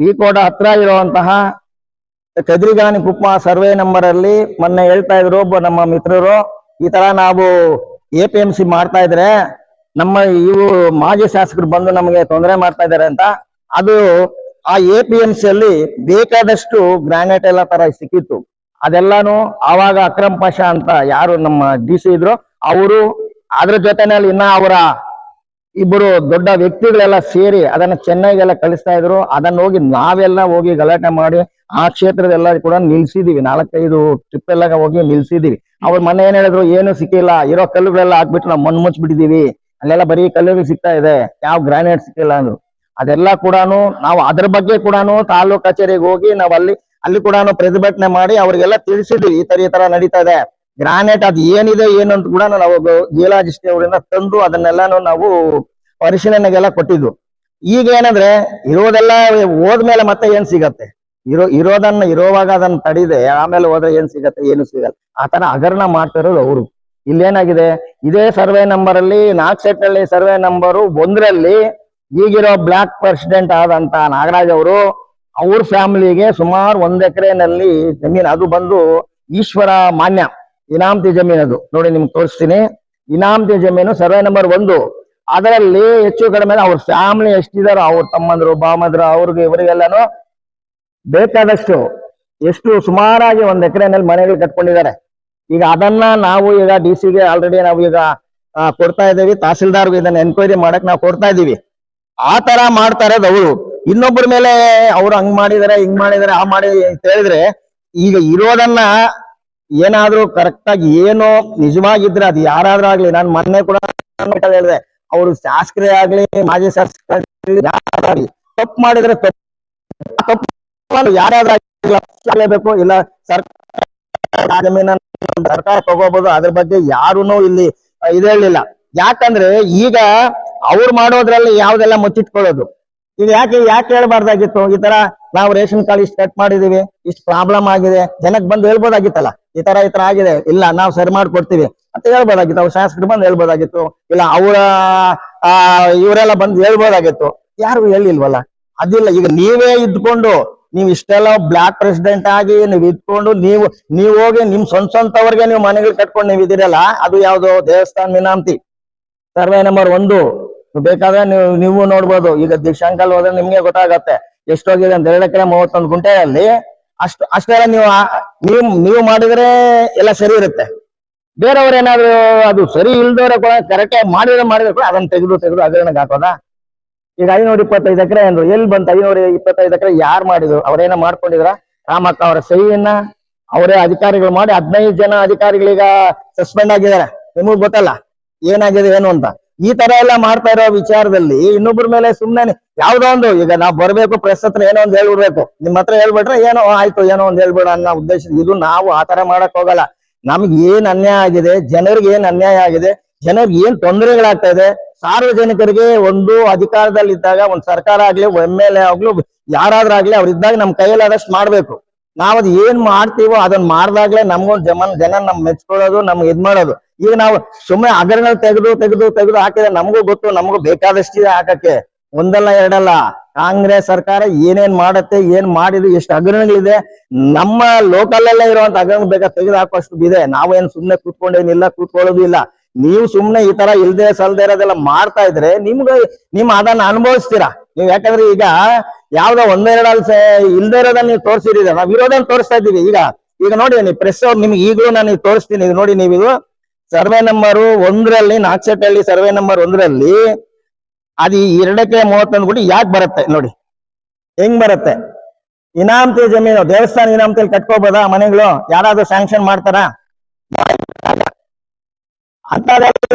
ಈ ಕೋಟ ಹತ್ರ ಇರುವಂತಹ ಕದ್ರಿಗಾನಿ ಕುಪ್ಪ ಸರ್ವೆ ನಂಬರ್ ಅಲ್ಲಿ ಮೊನ್ನೆ ಹೇಳ್ತಾ ಇದ್ರು ಒಬ್ಬ ನಮ್ಮ ಮಿತ್ರರು, ಈ ತರ ನಾವು APMC ಮಾಡ್ತಾ ಇದ್ರೆ ನಮ್ಮ ಇವು ಮಾಜಿ ಶಾಸಕರು ಬಂದು ನಮಗೆ ತೊಂದರೆ ಮಾಡ್ತಾ ಇದ್ದಾರೆ ಅಂತ. ಅದು ಆ APMC ಅಲ್ಲಿ ಬೇಕಾದಷ್ಟು ಗ್ರಾನೈಟ್ ಎಲ್ಲ ತರ ಸಿಕ್ಕಿತ್ತು. ಅದೆಲ್ಲಾನು ಆವಾಗ ಅಕ್ರಮ್ ಪಾಷಾ ಅಂತ ಯಾರು ನಮ್ಮ DC ಇದ್ರು ಅವರು, ಅದ್ರ ಜೊತೆನಲ್ಲಿ ಇನ್ನ ಅವರ ಇಬ್ಬರು ದೊಡ್ಡ ವ್ಯಕ್ತಿಗಳೆಲ್ಲ ಸೇರಿ ಅದನ್ನ ಚೆನ್ನೈಗೆಲ್ಲ ಕಳಿಸ್ತಾ ಇದ್ರು. ಅದನ್ನ ಹೋಗಿ ನಾವೆಲ್ಲ ಹೋಗಿ ಗಲಾಟೆ ಮಾಡಿ ಆ ಕ್ಷೇತ್ರದೆಲ್ಲ ಕೂಡ ನಿಲ್ಸಿದೀವಿ. 4-5 ಟ್ರಿಪ್ ಎಲ್ಲ ಹೋಗಿ ನಿಲ್ಸಿದೀವಿ. ಅವ್ರ ಮನೆ ಏನ್ ಹೇಳಿದ್ರು, ಏನು ಸಿಕ್ಕಿಲ್ಲ, ಇರೋ ಕಲ್ಲುಗಳೆಲ್ಲ ಹಾಕ್ಬಿಟ್ಟು ನಾವು ಮಣ್ಣು ಮುಚ್ಚಿಬಿಟ್ಟಿದೀವಿ, ಅಲ್ಲೆಲ್ಲ ಬರೀ ಕಲ್ಲುಗಳು ಸಿಗ್ತಾ ಇದೆ, ಯಾವ ಗ್ರಾನೈಟ್ ಸಿಕ್ಕಿಲ್ಲ ಅಂದ್ರು. ಅದೆಲ್ಲ ಕೂಡ ನಾವು ಅದ್ರ ಬಗ್ಗೆ ಕೂಡ ತಾಲೂಕ್ ಕಚೇರಿಗೆ ಹೋಗಿ ನಾವು ಅಲ್ಲಿ ಕೂಡ ಪ್ರತಿಭಟನೆ ಮಾಡಿ ಅವ್ರಿಗೆಲ್ಲ ತಿಳಿಸಿದ್ವಿ, ಈ ತರ ನಡೀತಾ ಇದೆ. ಗ್ರಾನೈಟ್ ಅದು ಏನಿದೆ ಏನು ಅಂತ ಕೂಡ ನಾವು ಜಿಯೋಲಾಜಿಸ್ಟ್ ಅವರಿಂದ ತಂದು ಅದನ್ನೆಲ್ಲಾನು ನಾವು ಪರಿಶೀಲನೆಗೆಲ್ಲ ಕೊಟ್ಟಿದ್ವು. ಈಗ ಏನಂದ್ರೆ ಇರೋದೆಲ್ಲ ಹೋದ್ಮೇಲೆ ಮತ್ತೆ ಏನ್ ಸಿಗತ್ತೆ, ಇರೋದನ್ನ ಇರೋವಾಗ ಅದನ್ನ ತಡಿದೆ ಆಮೇಲೆ ಹೋದ್ರೆ ಏನ್ ಸಿಗತ್ತೆ, ಏನು ಸಿಗಲ್ಲ. ಆ ತರ ಹಗರಣ ಮಾಡ್ತಾ ಇರೋದು ಅವರು. ಇಲ್ಲೇನಾಗಿದೆ, ಇದೇ ಸರ್ವೆ ನಂಬರ್ ಅಲ್ಲಿ ನಾಗ್ಸೆಟ್ಟಳ್ಳಿ ಸರ್ವೆ ನಂಬರ್ 1ರಲ್ಲಿ ಈಗಿರೋ ಬ್ಲಾಕ್ ಪ್ರೆಸಿಡೆಂಟ್ ಆದಂತ ನಾಗರಾಜ್ ಅವರು, ಅವ್ರ ಫ್ಯಾಮಿಲಿಗೆ ಸುಮಾರು 1 ಎಕರೆನಲ್ಲಿ ಜಮೀನು, ಅದು ಬಂದು ಈಶ್ವರ ಮಾನ್ಯ ಇನಾಮತಿ ಜಮೀನು. ಅದು ನೋಡಿ ನಿಮ್ಗೆ ತೋರಿಸ್ತೀನಿ. ಇನಾಮತಿ ಜಮೀನು ಸರ್ವೆ ನಂಬರ್ 1. ಅದರಲ್ಲಿ ಹೆಚ್ಚು ಕಡಿಮೆ ಅವ್ರ ಫ್ಯಾಮಿಲಿ ಎಷ್ಟಿದಾರೋ, ಅವ್ರ ತಮ್ಮಂದ್ರು ಬಾಮದ್ರು ಅವ್ರಿಗೆ ಇವರಿಗೆಲ್ಲಾನು ಬೇಕಾದಷ್ಟು ಎಷ್ಟು ಸುಮಾರಾಗಿ 1 ಎಕರೆನಲ್ಲಿ ಮನೆಗಳು ಕಟ್ಕೊಂಡಿದ್ದಾರೆ. ಈಗ ಅದನ್ನ ನಾವು ಈಗ DC ಗೆ ಆಲ್ರೆಡಿ ನಾವು ಈಗ ಕೊಡ್ತಾ ಇದ್ದೀವಿ. ತಹಸೀಲ್ದಾರ್ಗೆ ಇದನ್ನ ಎನ್ಕ್ವೈರಿ ಮಾಡಕ್ ನಾವು ಕೊಡ್ತಾ ಇದ್ದೀವಿ. ಆ ತರ ಮಾಡ್ತಾ ಇರೋದು ಅವರು. ಇನ್ನೊಬ್ಬರ ಮೇಲೆ ಅವ್ರು ಹಂಗ್ ಮಾಡಿದಾರೆ ಹಿಂಗ್ ಮಾಡಿದಾರೆ ಆ ಮಾಡಿ ಅಂತ ಹೇಳಿದ್ರೆ, ಈಗ ಇರೋದನ್ನ ಏನಾದ್ರೂ ಕರೆಕ್ಟ್ ಆಗಿ ಏನು ನಿಜವಾಗಿದ್ರೆ ಅದು ಯಾರಾದ್ರೂ ಆಗ್ಲಿ, ನಾನು ಮೊನ್ನೆ ಕೂಡ ಹೇಳಿದೆ, ಅವರು ಶಾಸಕರೇ ಆಗ್ಲಿ ಮಾಜಿ ಶಾಸಕರಾಗ್ಲಿ ಯಾರಾಗ್ಲಿ ತಪ್ಪು ಮಾಡಿದ್ರೆ ತಪ್ಪು ಯಾರಾದ್ರೂ ಇಲ್ಲ ಸರ್ಕಾರ ತಗೋಬಹುದು. ಅದ್ರ ಬಗ್ಗೆ ಯಾರೂನು ಇಲ್ಲಿ ಇದೇಳಿಲ್ಲ. ಯಾಕಂದ್ರೆ ಈಗ ಅವ್ರು ಮಾಡೋದ್ರಲ್ಲಿ ಯಾವ್ದೆಲ್ಲ ಮುಚ್ಚಿಟ್ಕೊಳ್ಳೋದು. ಈಗ ಯಾಕೆ ಹೇಳ್ಬಾರ್ದಾಗಿತ್ತು, ಈ ತರ ನಾವು ರೇಷನ್ ಕಾರ್ಡ್ ಇಷ್ಟು ಕಟ್ ಮಾಡಿದೀವಿ, ಇಷ್ಟು ಪ್ರಾಬ್ಲಮ್ ಆಗಿದೆ, ಜನಕ್ಕೆ ಬಂದು ಹೇಳ್ಬೋದಾಗಿತ್ತಲ್ಲ, ಈ ತರ ಆಗಿದೆ, ಇಲ್ಲ ನಾವು ಸರಿ ಮಾಡ್ಕೊಡ್ತೀವಿ ಅಂತ ಹೇಳ್ಬೋದಾಗಿತ್ತು. ಅವ್ರ ಶಾಸಕರು ಬಂದು ಹೇಳ್ಬೋದಾಗಿತ್ತು, ಇಲ್ಲ ಅವರ ಇವರೆಲ್ಲ ಬಂದು ಹೇಳ್ಬೋದಾಗಿತ್ತು. ಯಾರು ಹೇಳಿಲ್ವಲ್ಲ, ಅದಿಲ್ಲ. ಈಗ ನೀವೇ ಇದ್ಕೊಂಡು ನೀವು ಇಷ್ಟೆಲ್ಲ ಬ್ಲಾಕ್ ಪ್ರೆಸಿಡೆಂಟ್ ಆಗಿ ನೀವು ಇದ್ಕೊಂಡು ನೀವು ಹೋಗಿ ನಿಮ್ ಸ್ವಂತವ್ರಿಗೆ ನೀವು ಮನೆಗಳು ಕಟ್ಕೊಂಡು ನೀವು ಇದಿರಲ್ಲ, ಅದು ಯಾವ್ದು ದೇವಸ್ಥಾನ ಮಿನಾಂತಿ ಸರ್ವೆ ನಂಬರ್ 1. ಬೇಕಾದ್ರೆ ನೀವು ನೋಡ್ಬೋದು. ಈಗ ದಿಶಾಂಕಲ್ ಹೋದ್ರೆ ನಿಮ್ಗೆ ಗೊತ್ತಾಗತ್ತೆ ಎಷ್ಟೋಗಿದೆ ಅಂತ. 2 ಎಕರೆ 31 ಗುಂಟೆಯಲ್ಲಿ ಅಷ್ಟೆಲ್ಲ ನೀವು ಮಾಡಿದ್ರೆ ಎಲ್ಲ ಸರಿ ಇರುತ್ತೆ. ಬೇರೆಯವ್ರು ಏನಾದ್ರು ಅದು ಸರಿ ಇಲ್ದವ್ರೆ ಕೂಡ ಕರೆಕ್ಟ್ ಆಗಿ ಮಾಡಿದ್ರೆ ಕೂಡ ಅದನ್ನ ತೆಗೆದು ಹಗರಣಕ್ಕೆ ಹಾಕೋದಾ? ಈಗ 525 ಎಕರೆ ಅಂದ್ರು, ಎಲ್ಲಿ ಬಂತು 525 ಎಕರೆ? ಯಾರು ಮಾಡಿದ್ರು? ಅವ್ರೇನ ಮಾಡ್ಕೊಂಡಿದ್ರ? ರಾಮಕ್ಕ ಅವರ ಸಹಿಯನ್ನ ಅವರೇ ಅಧಿಕಾರಿಗಳು ಮಾಡಿ 15 ಜನ ಅಧಿಕಾರಿಗಳೀಗ ಸಸ್ಪೆಂಡ್ ಆಗಿದ್ದಾರೆ. ನಿಮಗ್ ಗೊತ್ತಲ್ಲ ಏನಾಗಿದೆ ಏನು ಅಂತ. ಈ ತರ ಎಲ್ಲ ಮಾಡ್ತಾ ಇರೋ ವಿಚಾರದಲ್ಲಿ ಇನ್ನೊಬ್ಬರ ಮೇಲೆ ಸುಮ್ನೆ ಯಾವ್ದೋ ಒಂದು, ಈಗ ನಾವು ಬರ್ಬೇಕು ಪ್ರೆಸ್ ಹತ್ರ ಏನೋ ಒಂದು ಹೇಳ್ಬಿಡ್ಬೇಕು, ನಿಮ್ ಹತ್ರ ಹೇಳ್ಬಿಟ್ರೆ ಏನೋ ಆಯ್ತು ಏನೋ ಒಂದು ಹೇಳ್ಬೇಡ ಅನ್ನೋ ಉದ್ದೇಶ. ಇದು ನಾವು ಆತರ ಮಾಡಕ್ ಹೋಗಲ್ಲ. ನಮ್ಗೆ ಏನ್ ಅನ್ಯಾಯ ಆಗಿದೆ, ಜನರಿಗೆ ಏನ್ ಅನ್ಯಾಯ ಆಗಿದೆ, ಜನರಿಗೆ ಏನ್ ತೊಂದರೆಗಳಾಗ್ತಾ ಇದೆ, ಸಾರ್ವಜನಿಕರಿಗೆ ಒಂದು ಅಧಿಕಾರದಲ್ಲಿದ್ದಾಗ ಒಂದು ಸರ್ಕಾರ ಆಗ್ಲಿ MLA ಆಗ್ಲಿ ಯಾರಾದ್ರೂ ಆಗ್ಲಿ ಅವ್ರಿದ್ದಾಗ ನಮ್ ಕೈಯಲ್ಲಾದಷ್ಟು ಮಾಡ್ಬೇಕು. ನಾವ್ ಅದ್ ಏನ್ ಮಾಡ್ತೀವೋ ಅದನ್ನ ಮಾಡ್ದಾಗ್ಲೇ ನಮ್ಗೊಂದು ಜನ ನಮ್ ಮೆಚ್ಕೊಳ್ಳೋದು, ನಮ್ಗೆ ಇದ್ ಮಾಡೋದು. ಈಗ ನಾವು ಸುಮ್ಮನೆ ಹಗರಣ ತೆಗೆದು ಹಾಕಿದ್ರೆ ನಮಗೂ ಗೊತ್ತು, ನಮಗೂ ಬೇಕಾದಷ್ಟಿದೆ ಹಾಕಕ್ಕೆ. ಒಂದಲ್ಲ ಎರಡಲ್ಲ. ಕಾಂಗ್ರೆಸ್ ಸರ್ಕಾರ ಏನೇನ್ ಮಾಡತ್ತೆ, ಏನ್ ಮಾಡಿದೆ, ಎಷ್ಟು ಹಗರಣಗಳಿದೆ. ನಮ್ಮ ಲೋಕಲ್ ಅಲ್ಲೇ ಇರುವಂತ ಹಗರಣ ಬೇಕಾದ್ರೆ ತೆಗೆದು ಹಾಕೋಷ್ಟು ಇದೆ. ನಾವೇನ್ ಸುಮ್ನೆ ಕೂತ್ಕೊಳ್ಳೋದು ಇಲ್ಲ. ನೀವು ಸುಮ್ನೆ ಈ ತರ ಇಲ್ದೆ ಸಲ್ದೇ ಇರೋದೆಲ್ಲ ಮಾಡ್ತಾ ಇದ್ರೆ ನಿಮ್ ಅದನ್ನ ಅನುಭವಿಸ್ತೀರಾ ನೀವು. ಯಾಕಂದ್ರೆ ಈಗ ಯಾವ್ದೋ 1-2 ಇಲ್ದೇ ಇರೋದನ್ನ ನೀವು ತೋರಿಸಿರೀರ, ನಾವ್ ಇರೋದನ್ನ ತೋರಿಸ್ತಾ ಇದ್ದೀವಿ. ಈಗ ನೋಡಿ, ನೀವು ಪ್ರೆಸ್ ಅವ್ರು ನಿಮ್ಗೆ ಈಗಲೂ ನಾನು ತೋರಿಸ್ತೀನಿ. ಇದು ನೋಡಿ, ನೀವು ಇದು ಸರ್ವೆ ನಂಬರ್ 1ರಲ್ಲಿ ನಾಗ್ಸೆಟ್ಟಳ್ಳಿ ಸರ್ವೆ ನಂಬರ್ 1ರಲ್ಲಿ ಅದು 2 ಎಕರೆ 31 ಗುಂಟೆ ಯಾಕೆ ಬರುತ್ತೆ ನೋಡಿ, ಹೆಂಗ್ ಬರುತ್ತೆ? ಇನಾಮತಿ ಜಮೀನು, ದೇವಸ್ಥಾನ ಇನಾಮತಿಯಲ್ಲಿ ಕಟ್ಕೋಬೋದಾ ಮನೆಗಳು? ಯಾರಾದ್ರೂ ಸ್ಯಾಂಕ್ಷನ್ ಮಾಡ್ತಾರ? ಅಂತ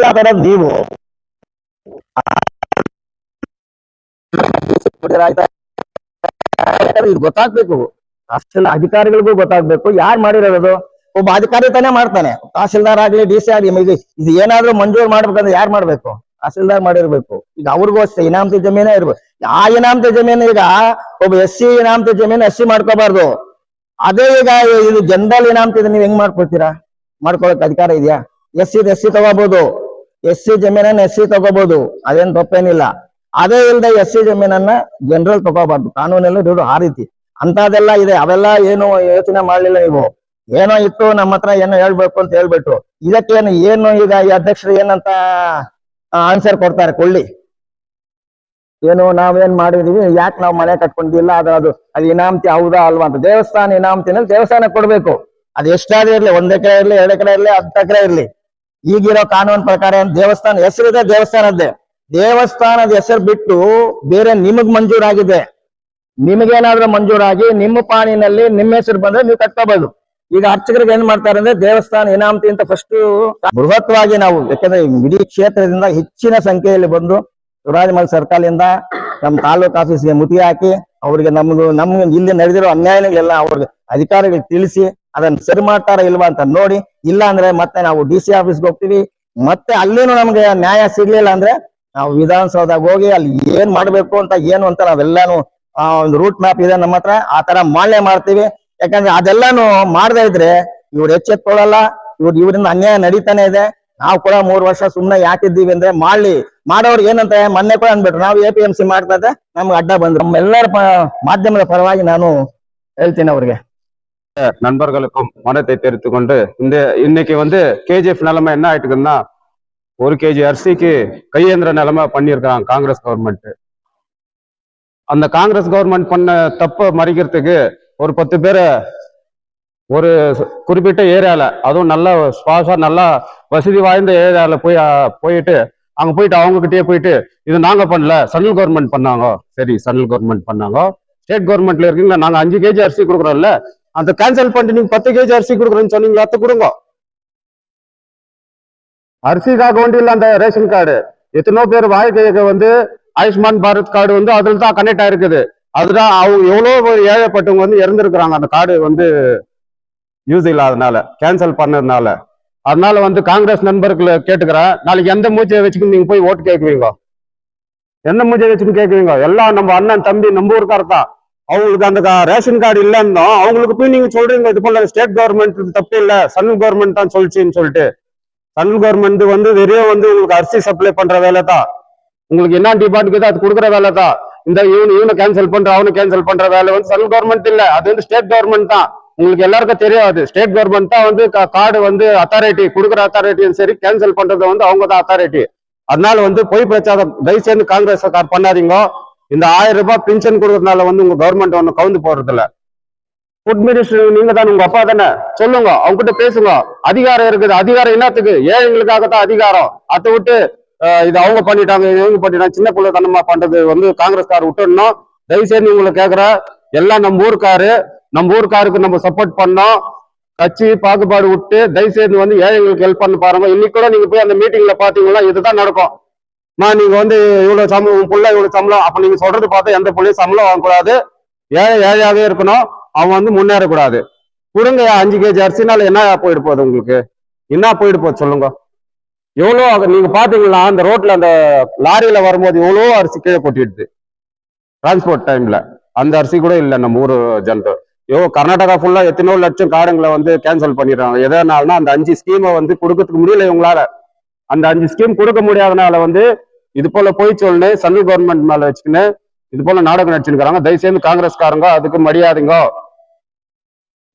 ನೀವು ಗೊತ್ತಾಗ್ಬೇಕು, ಅಷ್ಟೆಲ್ಲ ಅಧಿಕಾರಿಗಳಿಗೂ ಗೊತ್ತಾಗ್ಬೇಕು ಯಾರು ಮಾಡಿರೋದು. ಒಬ್ಬ ಅಧಿಕಾರಿ ತಾನೇ ಮಾಡ್ತಾನೆ, ತಹಸೀಲ್ದಾರ್ ಆಗ್ಲಿ DC ಆಗ್ಲಿ. ಇದು ಏನಾದ್ರೂ ಮಂಜೂರು ಮಾಡ್ಬೇಕಂದ್ರೆ ಯಾರು ಮಾಡ್ಬೇಕು? ತಹಸೀಲ್ದಾರ್ ಮಾಡಿರ್ಬೇಕು. ಈಗ ಅವ್ರಿಗೂ ಅಷ್ಟೇ ಇನಾಮತಿ ಜಮೀನೇ ಇರ್ಬೇಕು. ಆ ಇನಾಮತಿ ಜಮೀನು ಈಗ ಒಬ್ಬ SC ಇನಾಮತಿ ಜಮೀನು SC ಮಾಡ್ಕೋಬಾರ್ದು, ಅದೇ ಈಗ ಇದು ಜನರಲ್ ಇನಾಮತ್ ಇದೆ, ನೀವ್ ಹೆಂಗ್ ಮಾಡ್ಕೊಳ್ತೀರಾ? ಮಾಡ್ಕೊಳಕ್ ಅಧಿಕಾರ ಇದೆಯಾ? ಎಸ್ ಸಿ ತಗೋಬಹುದು, ಎಸ್ ಸಿ ಜಮೀನನ್ನ ಎಸ್ ಸಿ ತಗೋಬಹುದು, ಅದೇನ್ ತಪ್ಪೇನಿಲ್ಲ. ಅದೇ ಇಲ್ದೆ ಎಸ್ ಸಿ ಜಮೀನನ್ನ ಜನರಲ್ ತಗೋಬಾರ್ದು, ಕಾನೂನೆಲ್ಲ ದುಡ್ಡು ಆ ರೀತಿ ಅಂತದೆಲ್ಲ ಇದೆ. ಅವೆಲ್ಲ ಏನು ಯೋಚನೆ ಮಾಡ್ಲಿಲ್ಲ ನೀವು. ಏನೋ ಇತ್ತು ನಮ್ಮ ಹತ್ರ ಏನೋ ಹೇಳ್ಬೇಕು ಅಂತ ಹೇಳ್ಬಿಟ್ಟು, ಇದಕ್ಕೇನು ಏನು ಈಗ ಈ ಅಧ್ಯಕ್ಷರು ಏನಂತ ಆನ್ಸರ್ ಕೊಡ್ತಾರೆ ಕೊಳ್ಳಿ. ಏನು ನಾವೇನ್ ಮಾಡಿದೀವಿ, ಯಾಕೆ ನಾವು ಮನೆ ಕಟ್ಕೊಂಡಿಲ್ಲ, ಅದು ಇನಾಮತಿ ಹೌದಾ ಅಲ್ವಾ ಅಂತ. ದೇವಸ್ಥಾನ ಇನಾಮತಿನಲ್ಲಿ ದೇವಸ್ಥಾನ ಕೊಡ್ಬೇಕು. ಅದು ಎಷ್ಟಾದ್ರೂ ಇರ್ಲಿ, 1 ಎಕರೆ ಇರ್ಲಿ, 2 ಎಕರೆ ಇರ್ಲಿ, 10 ಎಕರೆ ಇರ್ಲಿ. ಈಗಿರೋ ಕಾನೂನು ಪ್ರಕಾರ ಏನ್ ದೇವಸ್ಥಾನ ಹೆಸರಿದೆ, ದೇವಸ್ಥಾನದ್ದೇ. ದೇವಸ್ಥಾನದ ಹೆಸರು ಬಿಟ್ಟು ಬೇರೆ ನಿಮಗ್ ಮಂಜೂರಾಗಿದೆ, ನಿಮಗೇನಾದ್ರೂ ಮಂಜೂರಾಗಿ ನಿಮ್ಮ ಪಾಣಿನಲ್ಲಿ ನಿಮ್ಮ ಹೆಸರು ಬಂದ್ರೆ ನೀವು ಕಟ್ಕೋಬಹುದು. ಈಗ ಅರ್ಚಕರಿಗೆ ಏನ್ ಮಾಡ್ತಾರೆ ಅಂದ್ರೆ ದೇವಸ್ಥಾನ ಇನಾಮತಿ ಅಂತ ಫಸ್ಟ್ ಬೃಹತ್ವಾಗಿ ನಾವು, ಯಾಕಂದ್ರೆ ಇಡೀ ಕ್ಷೇತ್ರದಿಂದ ಹೆಚ್ಚಿನ ಸಂಖ್ಯೆಯಲ್ಲಿ ಬಂದು ಶಿವರಾಜಮಹಲ್ ಸರ್ಕಲ್ ಇಂದ ನಮ್ಮ ತಾಲೂಕ್ ಆಫೀಸ್ಗೆ ಮುತ್ತಿಗೆ ಹಾಕಿ ಅವ್ರಿಗೆ ನಮ್ಗೆ ಇಲ್ಲಿ ನಡೆದಿರೋ ಅನ್ಯಾಯಗಳೆಲ್ಲ ಅವ್ರಿಗೆ ಅಧಿಕಾರಿಗಳಿಗೆ ತಿಳಿಸಿ ಅದನ್ನ ಸರಿ ಮಾಡ್ತಾರ ಇಲ್ವಾ ಅಂತ ನೋಡಿ, ಇಲ್ಲ ಅಂದ್ರೆ ಮತ್ತೆ ನಾವು DC ಆಫೀಸ್ಗೆ ಹೋಗ್ತೀವಿ. ಮತ್ತೆ ಅಲ್ಲಿನೂ ನಮ್ಗೆ ನ್ಯಾಯ ಸಿಗ್ಲಿಲ್ಲ ಅಂದ್ರೆ ನಾವು ವಿಧಾನಸೌಧಕ್ಕೆ ಹೋಗಿ ಅಲ್ಲಿ ಏನ್ ಮಾಡ್ಬೇಕು ಅಂತ ಏನು ಅಂತ ನಾವೆಲ್ಲಾನು ಒಂದು ರೂಟ್ ಮ್ಯಾಪ್ ಇದೆ ನಮ್ಮ ಹತ್ರ, ಆ ತರ ಮಾಡಲೇ ಮಾಡ್ತೀವಿ. ಯಾಕಂದ್ರೆ ಅದೆಲ್ಲಾನು ಮಾಡದೇ ಇದ್ರೆ ಇವ್ರು ಎಚ್ಚೆತ್ಕೊಳ್ಳಲ್ಲ, ಇವರಿಂದ ಅನ್ಯಾಯ ನಡೀತಾನೆ ಇದೆ. ನಾವು ಕೂಡ 3 ವರ್ಷ ಸುಮ್ನೆ ಯಾಕಿದ್ದೀವಿ ಅಂದ್ರೆ ಮಾಡೋರ್ಗೆ ಏನಂತ ಮೊನ್ನೆ ಕೂಡ ಅಂದ್ಬಿಟ್ರು, ನಾವು APMC ಮಾಡ್ತಾ ಇದ್ದೆ ನಮ್ಗೆ ಅಡ್ಡ ಬಂದ್ರು. ನಮ್ಮೆಲ್ಲರ ಮಾಧ್ಯಮದ ಪರವಾಗಿ ನಾನು ಹೇಳ್ತೀನಿ ಅವ್ರಿಗೆ. நண்பர்களுக்கும் மனத்தை தெரிவித்துக் கொண்டு இன்னைக்கு KGF நிலைமை என்ன ஆயிட்டுக்குன்னா, 1 kg அரிசிக்கு கையேந்திர நிலைமை பண்ணியிருக்காங்க காங்கிரஸ் கவர்மெண்ட். அந்த காங்கிரஸ் கவர்மெண்ட் பண்ண தப்ப மறைக்கிறதுக்கு ஒரு 10 பேரை ஒரு குறிப்பிட்ட ஏரியால, அதுவும் நல்ல ஸ்பாஷா நல்லா வசதி வாய்ந்த ஏரியால போயிட்டு அங்க போயிட்டு அவங்க கிட்டே போயிட்டு, இது நாங்க பண்ணல, சென்ட்ரல் கவர்மெண்ட் பண்ணாங்க. சரி, சென்ட்ரல் கவர்மெண்ட் பண்ணாங்க, ஸ்டேட் கவர்மெண்ட்ல இருக்கீங்களா, நாங்க 5 kg அரிசி கொடுக்குறோம்ல, அந்த கேன்சல் பண்ணிட்டு நீங்க 10 kg அரிசி கொடுக்குறேன்னு சொன்னீங்க, அத்தை கொடுங்க. அரிசிக்காக வேண்டி இல்ல அந்த ரேஷன் கார்டு. எத்தனோ பேர் வாழ்க்கைக்கு ஆயுஷ்மான் பாரத் கார்டு அதில் தான் கனெக்ட் ஆயிருக்குது. அதுதான் அவங்க எவ்வளோ ஏழைப்பட்டவங்க இறந்துருக்குறாங்க அந்த கார்டு யூஸ் இல்லாதனால, கேன்சல் பண்ணதுனால. அதனால காங்கிரஸ் நண்பர்களை கேட்டுக்கிறேன், நாளைக்கு எந்த மூச்சையை வச்சுக்கிட்டு நீங்க போய் ஓட்டு கேட்குவீங்க? எந்த மூச்சையை வச்சுக்கிட்டு கேட்குவீங்க? எல்லாம் நம்ம அண்ணன் தம்பி நம்ம ஊருக்கார தான். அவங்களுக்கு அந்த ரேஷன் கார்டு இல்லைன்னா அவங்களுக்கு போய் நீங்க சொல்றீங்க இது போல ஸ்டேட் கவர்மெண்ட் தப்பு இல்லை, சென்ட்ரல் கவர்மெண்ட் தான் சொல்லிச்சுன்னு சொல்லிட்டு. சென்ட்ரல் கவர்மெண்ட் வெறும் உங்களுக்கு அரிசி சப்ளை பண்ற வேலை தான், உங்களுக்கு என்ன டிபார்ட்மெண்ட் அது கொடுக்குற வேலை தான். இந்த இவனை கேன்சல் பண்ற அவனு கேன்சல் பண்ற வேலை சென்ட்ரல் கவர்மெண்ட் இல்ல, அது ஸ்டேட் கவர்மெண்ட் தான். உங்களுக்கு எல்லாருக்கும் தெரியாது, ஸ்டேட் கவர்மெண்ட் தான் கார்டு அத்தாரிட்டி கொடுக்குற அத்தாரிட்டியும் சரி, கேன்சல் பண்றது அவங்க தான் அத்தாரிட்டி. அதனால பொய் பிரச்சாரம் தயவு செய்து காங்கிரஸ் சர்க்கார் பண்ணாதீங்க. இந்த 1000 ரூபாய் பென்ஷன் கொடுக்கறதுனால உங்க கவர்மெண்ட் கவுந்து போறது இல்ல. ஃபுட் மினிஸ்டர் நீங்க தான், உங்க அப்பா தானே, சொல்லுங்க, அவங்க கிட்ட பேசுங்க. அதிகாரம் இருக்குது, அதிகாரம் என்னத்துக்கு? ஏழைங்களுக்காகத்தான் அதிகாரம். அதை விட்டு இது அவங்க பண்ணிட்டாங்க இவங்க பண்ணிட்டாங்க சின்ன பிள்ளை தனமா பண்றது காங்கிரஸ்கார் விட்டுடணும். தயவுசெய்து உங்களை கேட்கிற எல்லாம் நம்ம ஊருக்காருக்கு நம்ம சப்போர்ட் பண்ணோம். கட்சி பாகுபாடு விட்டு தயவுசெய்து ஏழைங்களுக்கு ஹெல்ப் பண்ண பாருங்க. இன்னைக்கு கூட நீங்க போய் அந்த மீட்டிங்ல பாத்தீங்கன்னா இதுதான் நடக்கும். நீங்க இவ்வளவு சம்பளம், உங்க பிள்ளை இவ்வளவு சம்பளம், அப்ப நீங்க சொல்றது பார்த்தா எந்த பிள்ளையும் சம்பளம் வாங்கக்கூடாது, ஏழையாவே இருக்கணும், அவன் முன்னேறக்கூடாது. கொடுங்க 5 kg அரிசினால என்ன போயிட்டு போகுது? உங்களுக்கு என்ன போயிட்டு போகுது சொல்லுங்க? எவ்வளோ நீங்க பாத்தீங்களா அந்த ரோட்ல அந்த லாரியில வரும்போது எவ்வளோ அரிசி கீழே கொட்டிடுது டிரான்ஸ்போர்ட் டைம்ல. அந்த அரிசி கூட இல்லை நம்ம ஊரு ஜனத்தை. கர்நாடகா ஃபுல்லா எத்தனோ லட்சம் காரங்களை கேன்சல் பண்ணிடுறாங்க. எதனாலனா அந்த 5 ஸ்கீமை கொடுக்கறதுக்கு முடியல இவங்களால. அந்த 5 ஸ்கீம் கொடுக்க முடியாதனால இது போல போய் சொல்லு சென்ட்ரல் கவர்மெண்ட் மேல வச்சுக்கின்னு இது போல நாடகம் நடிச்சுருக்காங்க. தயவுசெய்து காங்கிரஸ்காரங்க அதுக்கு மரியாதைங்க.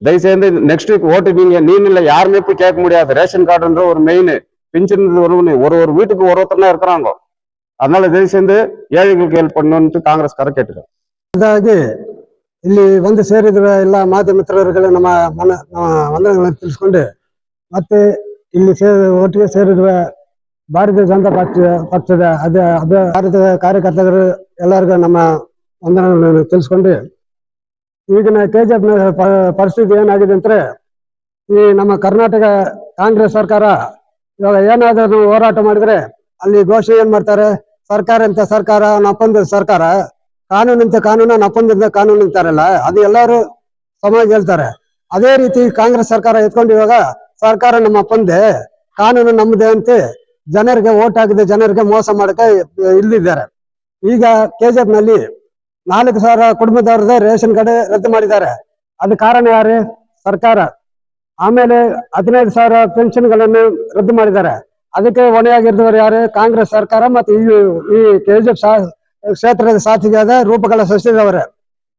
தயவுசெய்து நெக்ஸ்ட் ஓட்டு நீங்க இல்ல யாருமே போய் கேட்க முடியாது. ரேஷன் கார்டுன்ற ஒரு மெயின், பென்ஷன் ஒரு வீட்டுக்கு ஒருத்தர் தான் இருக்கிறாங்க. அதனால ದಯವಿಟ್ಟು ಏಳಿಗೆಗೆ ಹೆಲ್ಪ್ பண்ணணும்னு ಕಾಂಗ್ರೆಸ್ಕಾರ ಕೇಳ್ತಾರೆ. ಇದಾಗಿ ಇಲ್ಲಿ ಸೇರಿರುವ ಎಲ್ಲ ಮಾಧ್ಯಮ ಮಿತ್ರರುಗಳು ನಮ್ಮ ವಂದನೆಗಳನ್ನು ತಿಳಿಸ್ಕೊಂಡು, ಮತ್ತೆ ಇಲ್ಲಿ ಒಟ್ಟಿಗೆ ಸೇರಿರುವ ಭಾರತೀಯ ಜನತಾ ಪಕ್ಷದ ಭಾರತದ ಕಾರ್ಯಕರ್ತರು ಎಲ್ಲರಿಗೂ ನಮ್ಮ ವಂದನೆಗಳನ್ನು ತಿಳಿಸ್ಕೊಂಡು, ಈಗಿನ KGF ಪರಿಸ್ಥಿತಿ ಏನಾಗಿದೆ ಅಂದ್ರೆ, ಈ ನಮ್ಮ ಕರ್ನಾಟಕ ಕಾಂಗ್ರೆಸ್ ಸರ್ಕಾರ ಇವಾಗ ಏನಾದರೂ ಹೋರಾಟ ಮಾಡಿದ್ರೆ ಅಲ್ಲಿ ಘೋಷಣೆ ಏನ್ ಮಾಡ್ತಾರೆ, ಸರ್ಕಾರ ಅಂತ ಸರ್ಕಾರ, ನಪ್ಪಂದ ಸರ್ಕಾರ, ಕಾನೂನಂತ ಕಾನೂನು, ನಪ್ಪಂದ ಕಾನೂನು ಅಂತಾರಲ್ಲ, ಅದು ಎಲ್ಲರೂ ಸಮಾಜ ಹೇಳ್ತಾರೆ. ಅದೇ ರೀತಿ ಕಾಂಗ್ರೆಸ್ ಸರ್ಕಾರ ಎತ್ಕೊಂಡು ಇವಾಗ ಸರ್ಕಾರ ನಮ್ಮ ಅಪ್ಪಂದೆ, ಕಾನೂನು ನಮ್ಮದೇ ಅಂತ ಜನರಿಗೆ ಓಟ್ ಹಾಕಿದ ಜನರಿಗೆ ಮೋಸ ಮಾಡಕ್ಕೆ ಇಲ್ಲಿದ್ದಾರೆ. ಈಗ KGF ನಲ್ಲಿ 4,000 ಕುಟುಂಬದವ್ರದೇ ರೇಷನ್ ಕಾರ್ಡ್ ರದ್ದು ಮಾಡಿದ್ದಾರೆ. ಅದು ಕಾರಣ ಯಾರು? ಸರ್ಕಾರ. ಆಮೇಲೆ 15,000 ಪೆನ್ಷನ್ಗಳನ್ನು ರದ್ದು ಮಾಡಿದ್ದಾರೆ. ಅದಕ್ಕೆ ಹೊಣೆಯಾಗಿದ್ದವರು ಯಾರು? ಕಾಂಗ್ರೆಸ್ ಸರ್ಕಾರ ಮತ್ತು ಈ ಕೆಜಿಎಫ್ ಕ್ಷೇತ್ರದ ಸಾಥಿಗಾದ ರೂಪಕಲಾ ಸಸ್ಯದವರೇ.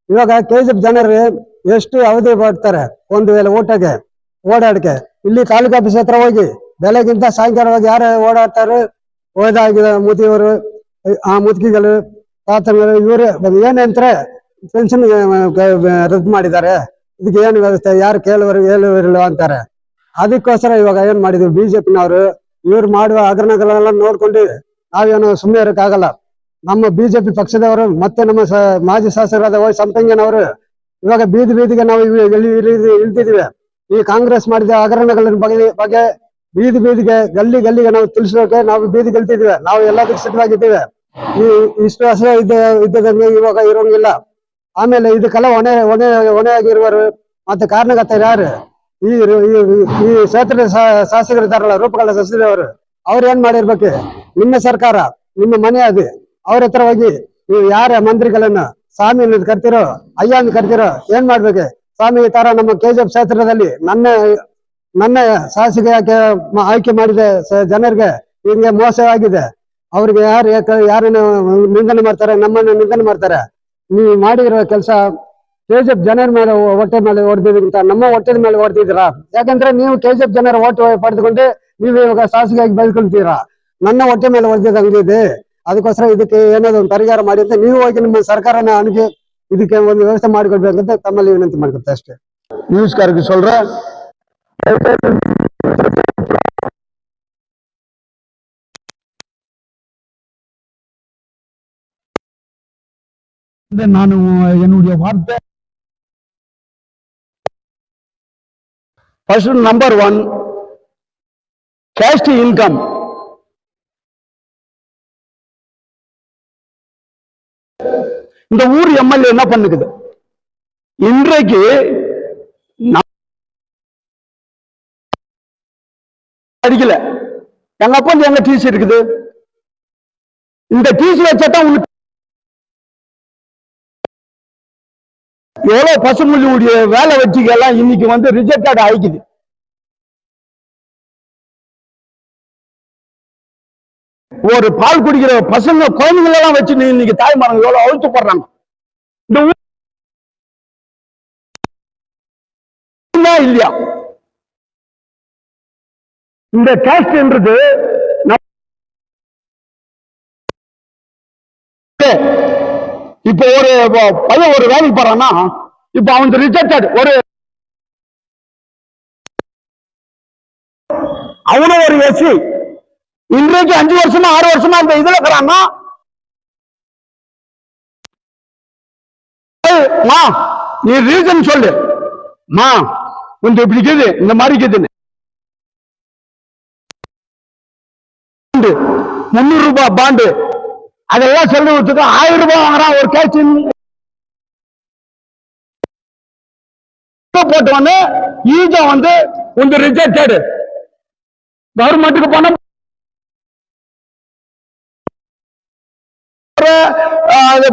ಇವಾಗ ಕೆಜಿಎಫ್ ಜನರು ಎಷ್ಟು ಅವಧಿ ಬರ್ತಾರೆ ಒಂದು ವೇಳೆ ಊಟಕ್ಕೆ ಓಡಾಡಕ್ಕೆ? ಇಲ್ಲಿ ತಾಲೂಕು ಆಫೀಸ್ ಹತ್ರ ಹೋಗಿ ಬೆಳಗಿಂತ ಸಾಯಂಕಾಲವಾಗಿ ಯಾರು ಓಡಾಡ್ತಾರೆ? ಹೋದಾಗಿದ ಮುದಿಯವರು, ಆ ಮುದುಕಿಗಳು, ತಾತಗಳು, ಇವರೇ ಏನಂತಾರೆ ಪೆನ್ಷನ್ ರದ್ದು ಮಾಡಿದ್ದಾರೆ. ಇದಕ್ಕೆ ಏನು ವ್ಯವಸ್ಥೆ? ಯಾರು ಹೇಳುವರಿಲ್ಲ ಅಂತಾರೆ. ಅದಕ್ಕೋಸ್ಕರ ಇವಾಗ ಏನ್ ಮಾಡಿದ್ವಿ ಬಿಜೆಪಿನವರು, ಇವ್ರು ಮಾಡುವ ಹಗರಣಗಳೆಲ್ಲ ನೋಡ್ಕೊಂಡು ನಾವೇನು ಸುಮ್ಮನೆ ಇರಕ್ಕಾಗಲ್ಲ. ನಮ್ಮ ಬಿಜೆಪಿ ಪಕ್ಷದವರು ಮತ್ತೆ ನಮ್ಮ ಮಾಜಿ ಶಾಸಕರಾದ ವೈ ಸಂಪಂಗನವರು ಇವಾಗ ಬೀದಿಗೆ ನಾವು ಇಳ್ತಿದೀವಿ. ಈ ಕಾಂಗ್ರೆಸ್ ಮಾಡಿದ ಹಗರಣಗಳ ಬಗ್ಗೆ ಬೀದಿಗೆ ಗಲ್ಲಿಗೆ ನಾವು ತಿಳಿಸೋಕೆ ನಾವು ಬೀದಿಗೆ ಇಳ್ತಿದೀವಿ. ನಾವು ಎಲ್ಲದಕ್ಕೆ ಸಿದ್ಧವಾಗಿದ್ದೀವಿ. ಇಷ್ಟು ಹಸ ಇದ್ದಂಗೆ ಇವಾಗ ಇರೋಂಗಿಲ್ಲ. ಆಮೇಲೆ ಇದಕ್ಕೆಲ್ಲ ಹೊಣೆಯಾಗಿರುವರು ಮತ್ತೆ ಕಾರಣಕರ್ತರು ಯಾರು? ಈ ಕ್ಷೇತ್ರದ ಶಾಸಕರಿದ್ದಾರಲ್ಲ ರೂಪಕಲಾ ಸಸ್ಯದವರು, ಅವ್ರು ಏನ್ ಮಾಡಿರ್ಬೇಕು? ನಿಮ್ಮ ಸರ್ಕಾರ, ನಿಮ್ಮ ಮನೆ ಅದು, ಅವ್ರ ಹತ್ರ ಹೋಗಿ ನೀವು ಯಾರ ಮಂತ್ರಿಗಳನ್ನ ಸ್ವಾಮಿ ಅನ್ನೋದು ಕರ್ತಿರೋ, ಅಯ್ಯ ಅಂತ ಕರ್ತಿರೋ, ಏನ್ ಮಾಡ್ಬೇಕು? ಸ್ವಾಮಿ ಈ ತರ ನಮ್ಮ ಕೆಜಿಎಫ್ ಕ್ಷೇತ್ರದಲ್ಲಿ ನನ್ನ ಶಾಸಕ ಆಯ್ಕೆ ಮಾಡಿದ ಜನರಿಗೆ ಹಿಂಗೆ ಮೋಸವಾಗಿದೆ, ಅವ್ರಿಗೆ ಯಾರನ್ನ ನಿಂದನೆ ಮಾಡ್ತಾರೆ, ನಮ್ಮನ್ನ ನಿಂದನೆ ಮಾಡ್ತಾರೆ. ನೀವು ಮಾಡಿರೋ ಕೆಲಸ ಕೆಜಿಎಫ್ ಜನರ ಮೇಲೆ ಹೊಟ್ಟೆ ಮೇಲೆ ಹೊಡೆದಿದ್ದಂತ ನಮ್ಮ ಹೊಟ್ಟೆ ಮೇಲೆ ಹೊಡೆದಿದ್ದೀರಾ? ಯಾಕಂದ್ರೆ ನೀವು ಕೆಜಿಎಫ್ ಜನರ ಓಟ್ ಪಡೆದುಕೊಂಡು ನೀವು ಇವಾಗ ಶಾಸಕಿಯಾಗಿ ಬೆಳ್ಕೊಳ್ತೀರಾ. ನನ್ನ ಹೊಟ್ಟೆ ಮೇಲೆ ಹೊಡೆದಿದ್ದಂಗಿದೆ. ಅದಕ್ಕೋಸ್ಕರ ಇದಕ್ಕೆ ಏನಾದ್ರು ಒಂದು ಪರಿಹಾರ ಮಾಡಿ ಅಂತ ನೀವು ಹೋಗಿ ನಿಮ್ಮ ಸರ್ಕಾರನ ಅನುಗಿ ಇದಕ್ಕೆ ಒಂದು ವ್ಯವಸ್ಥೆ ಮಾಡಿಕೊಡ್ಬೇಕಂತ ತಮ್ಮಲ್ಲಿ ವಿನಂತಿ ಮಾಡ್ಕೊಳ್ತೆ ಅಷ್ಟೇ. நியூஸ்காருக்கு சொல்றேன். ನಾನು என்னுடைய வார்த்தை ஃபர்ஸ்ட் நம்பர் 1 கேஸ்ட் இன்கம். இந்த ஊர் எம்எல்ஏ என்ன பண்ணுக்குது? இன்றைக்கு அடிக்கல, எங்க அப்பா எங்க டிசி இருக்குது. இந்த டிசி வச்சாதான் உங்களுக்கு எவ்வளவு பசுமொழியுடைய வேலை வெற்றிகள்லாம் இன்னைக்கு வந்து ரிஜெக்டட் ஆயிக்குது. ஒரு பால் குடிக்கிற பசங்க குழந்தைகள் எல்லாம் வச்சு இன்னைக்கு தாய்மாரங்க எவ்வளவு அழுத்து போடுறாங்க. இந்த இல்லையா? இந்த கேஸ்ட் என்றது இப்ப ஒரு பையன் ஒரு வேலைக்கு போறான்னா, இப்ப அவன் ரிஜெக்டட், அவனும் ஒரு எஸ்சி, இன்றைக்கு 5 வருஷமா 6 வருஷமா அந்த இதுல இருக்கிறான்னா, நீ ரீசன் சொல்லு, கொஞ்சம் இப்படி இருக்குது, இந்த மாதிரி இருக்குதுன்னு. 300 ரூபாய் பாண்டு அதெல்லாம் சொல்லுவதுக்கு 1000 ரூபாய் வாங்குறான் ஒரு கேஸ் போட்டவொன்னு. ஈஜா வந்து கொஞ்சம் ரிஜெக்டட். கவர்மெண்ட்டுக்கு பணம்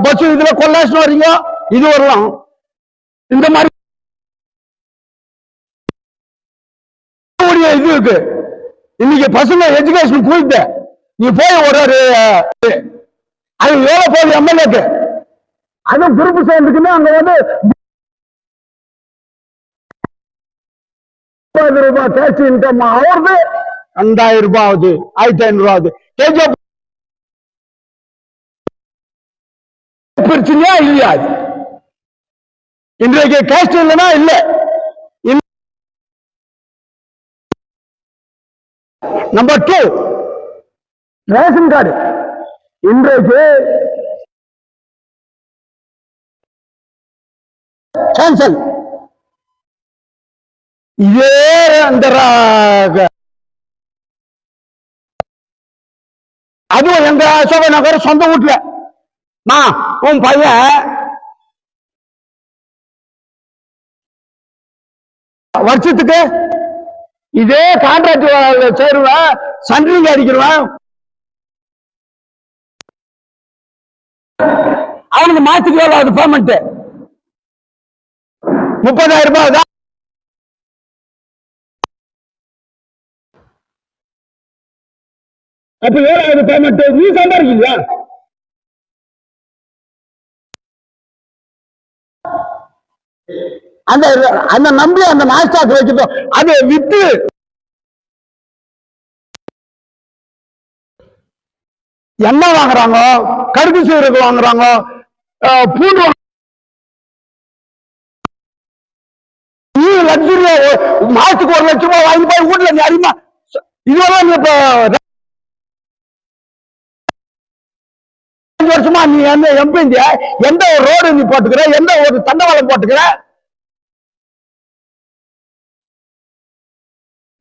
பஸ் இதுல கொள்ளாசம் வரீங்க, இது வரலாம். இந்த மாதிரி இது இருக்கு. இன்னைக்கு பசங்க எஜுகேஷன் போயிட்டு நீ போய் ஒரு அது வேலை போகுது எம்எல்ஏக்கு, அதுவும் குரூப் சேர்ந்துக்குமே அங்க வந்து 50 ரூபாய் கேஷ் இன்கம் ஆகுது, 2000 ரூபாய் ஆகுது, 1500 ஆகுது. கேஜிஎஃப் பிரச்சனையா இல்லையா? இன்றைக்கு கேஸ்ட் இல்லைன்னா இல்ல. Number 2 ration card. இன்றைக்கு கேன்சல். இதே அந்த அதுவும் எங்க அசோக நகர் சொந்த வீட்டுல உன் பையன் வருஷத்துக்கு இதே கான்ட்ராக்ட் சேருவேன், சன்றிங் அடிக்கிறவன் அவனுக்கு மாத்துக்கு எவ்வளவு பேமெண்ட்? 30,000 ரூபாய் தான். அப்ப ஏழாவது பேமெண்ட் நீ சம்பாதிக்கலையா? அந்த அந்த நம்பி அந்த நாஸ்டாக் வச்சுட்டோம், அதை வித்து எண்ணெய் வாங்குறாங்க, கடுகு சீரகம் வாங்குறாங்க, பூண்டு லக்ஸுரியா மாசத்துக்கு 1 லட்சம் ரூபாய் வாங்கி போய் வீட்டுல நீ அறிமா இதுவெல்லாம் நீ இப்ப 5 வருஷமா நீ எந்த எம்பி எந்த ஒரு ரோடு நீ போட்டுக்கிற, எந்த ஒரு தண்டவாளம் போட்டுக்கிற,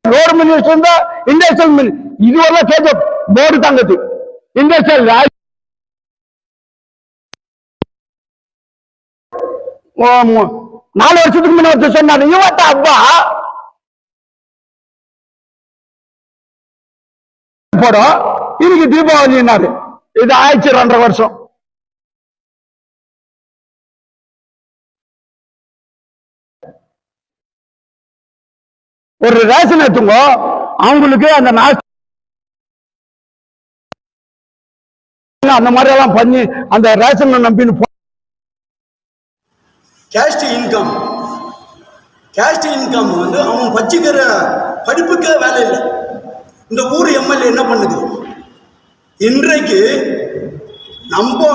ரோடு மினிஸ்டர் இருந்தா இண்டஸ்ட்ரியல் மினி இதுவெல்லாம் கேட்க போர்டு தாங்கது இண்டஸ்ட்ரியல் 4 வருஷத்துக்கு முன்ன சொன்னாரு இவட்ட அப்பா போடும் இன்னைக்கு தீபாவளினாரு. இது ஆயிடுச்சு 2.5 வருஷம். ஒரு ரேஷன் எடுத்துங்க, அவங்களுக்கு அந்த அந்த மாதிரி எல்லாம் பண்ணி அந்த ரேஷன் நம்பின்னு கேஸ்ட் இன்கம் வந்து அவன் வச்சுக்கிற படிப்புக்கே வேலை இல்லை. இந்த ஊர் எம்எல்ஏ என்ன பண்ணுது இன்றைக்கு? இப்போ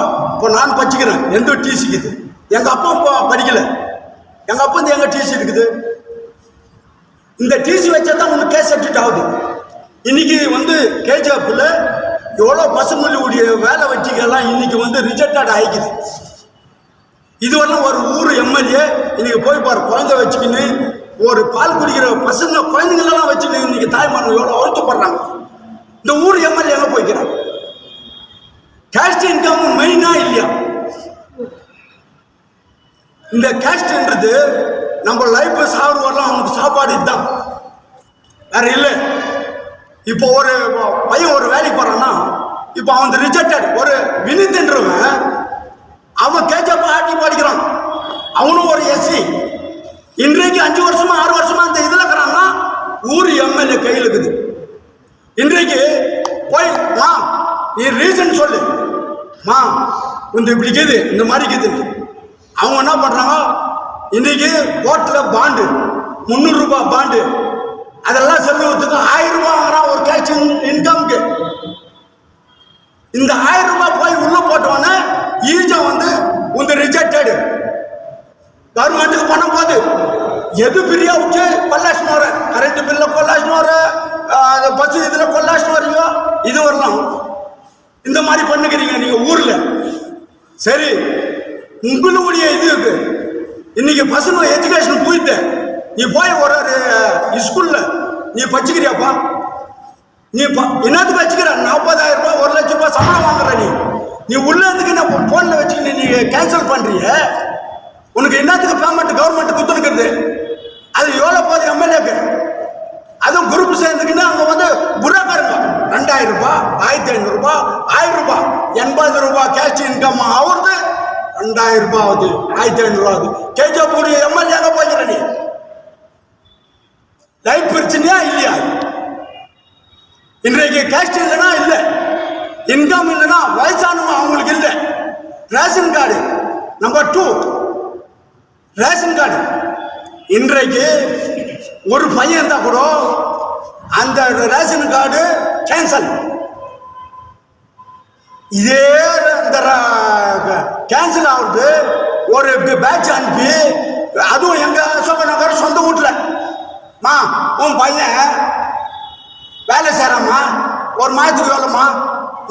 நான் படிச்சுக்கிறேன், எந்த டிசிக்குது, எங்க அப்பா படிக்கல, எங்க அப்பா வந்து எங்க டிசி இருக்குது. இந்த டிசி வச்சா தான் ஒன்று கேஸ் சப்ஜெக்ட் ஆகுது. இன்னைக்கு வந்து கேஜிஎஃப்ல எவ்வளோ பசுமொழியுடைய வேலை வச்சுக்கெல்லாம் இன்னைக்கு வந்து ரிஜெக்டட் ஆகிக்குது. இதுவரையும் ஒரு ஊர் எம்எல்ஏ இன்னைக்கு போய் பாரு, குழந்தை வச்சுக்கின்னு ஒரு பால் குடிக்கிற பசங்க குழந்தைங்களெல்லாம் வச்சுன்னு இன்னைக்கு தாய்மார்கள் எவ்வளோ வருத்தப்படுறாங்க. இந்த ஊர் எம்எல்ஏ எங்க போய்க்கிறாங்க? கேஸ்ட் இன்கம் மெயினா இல்லையா? இந்த கேஸ்ட்ன்றது நம்ம லைஃப் சாப்பிடு வரலாம், அவனுக்கு சாப்பாடு இதுதான், வேற இல்லை. இப்போ ஒரு பையன் ஒரு வேலைக்கு போறான்னா, இப்போ அவன் ரிஜெக்டட் ஒரு வினித்ன்றவன் அவன் கேஜப் ஆட்டி படிக்கிறான், அவனும் ஒரு எஸ்சி. இன்றைக்கு 5 வருஷமா 6 வருஷமா அந்த இதுல இருக்கிறான்னா ஊர் எம்எல்ஏ கையில் இருக்குது. இன்றைக்கு போய் மா நீ ரீசன் சொல்லு, மா கொஞ்சம் இப்படி இருக்குது, இந்த மாதிரி இருக்குது. அவங்க என்ன பண்றாங்க, இன்னைக்கு கோர்ட்ல பாண்டு 300 ரூபாய் பாண்டு, அதெல்லாம் செல்லுவதுக்கு 1000 ரூபாய் வாங்குறான் ஒரு கேஷ் இன்கம்க்கு. இந்த 1000 ரூபாய் போய் உள்ள போட்டோன்னே ஈஜா வந்து உங்க ரிஜெக்டட். கவர்மெண்ட்டுக்கு பணம் போது எது பிரியா விட்டு கொல்லாஷ்னு வர, கரண்ட் பில்ல கொல்லாஷ்னு வர, பஸ் இதுல கொல்லாஷ்னு வரீங்க, இது வரலாம். இந்த மாதிரி பண்ணுக்கிறீங்க நீங்க ஊர்ல. சரி, உங்களுடைய இது இன்னைக்கு பசங்க எஜுகேஷன் போயிட்டு நீ போய் ஒரு ஸ்கூல்ல நீ படிச்சுக்கிறியாப்பா? நீ என்னத்துக்கு வச்சுக்கிற? 40,000 ரூபாய் 1 லட்சம் ரூபாய் சம்பளம் வாங்குற நீ உள்ள இருந்து நான் போன்ல வச்சுக்கிட்டு நீ கேன்சல் பண்றிய. உனக்கு என்னத்துக்கு பேமெண்ட் கவர்மெண்ட் கொடுத்துருக்குறது? அது எவ்வளவு போகுது எம்எல்ஏக்கு? அதுவும் குரூப் சேர்ந்துக்கின்னு அங்க வந்து புரோக்கருங்க 2000 ரூபாய் 1500 ரூபாய் 1000 ரூபாய் 80 ரூபாய் கேஷ் இன்கம் ஆகுறது 2000 ரூபாய் ஆகுது 1500 ரூபாய் ஆகுது. கேஜப்பூர் எம்எல்ஏ அங்க போய்க்கிற நீ லைஃப் பிரச்சனையா இல்லையா? இன்றைக்கு கேஸ்ட் இல்லைன்னா இல்லை, இன்கம் இல்லைன்னா வயசானவங்க அவங்களுக்கு இல்லை. Ration card number 2 ration card. இன்றைக்கு ஒரு பையன் இருந்தா கூட அந்த ரேஷன் கார்டு கேன்சல். இதே அந்த கேன்சல் ஆகுது. ஒரு பேட்ச் அனுப்பி, அதுவும் எங்க அசோக நகர் சொந்த வீட்டுல, மா உன் பையன் வேலை செய்யறாம்மா, ஒரு மாதத்துக்கு எவ்வளோம்மா?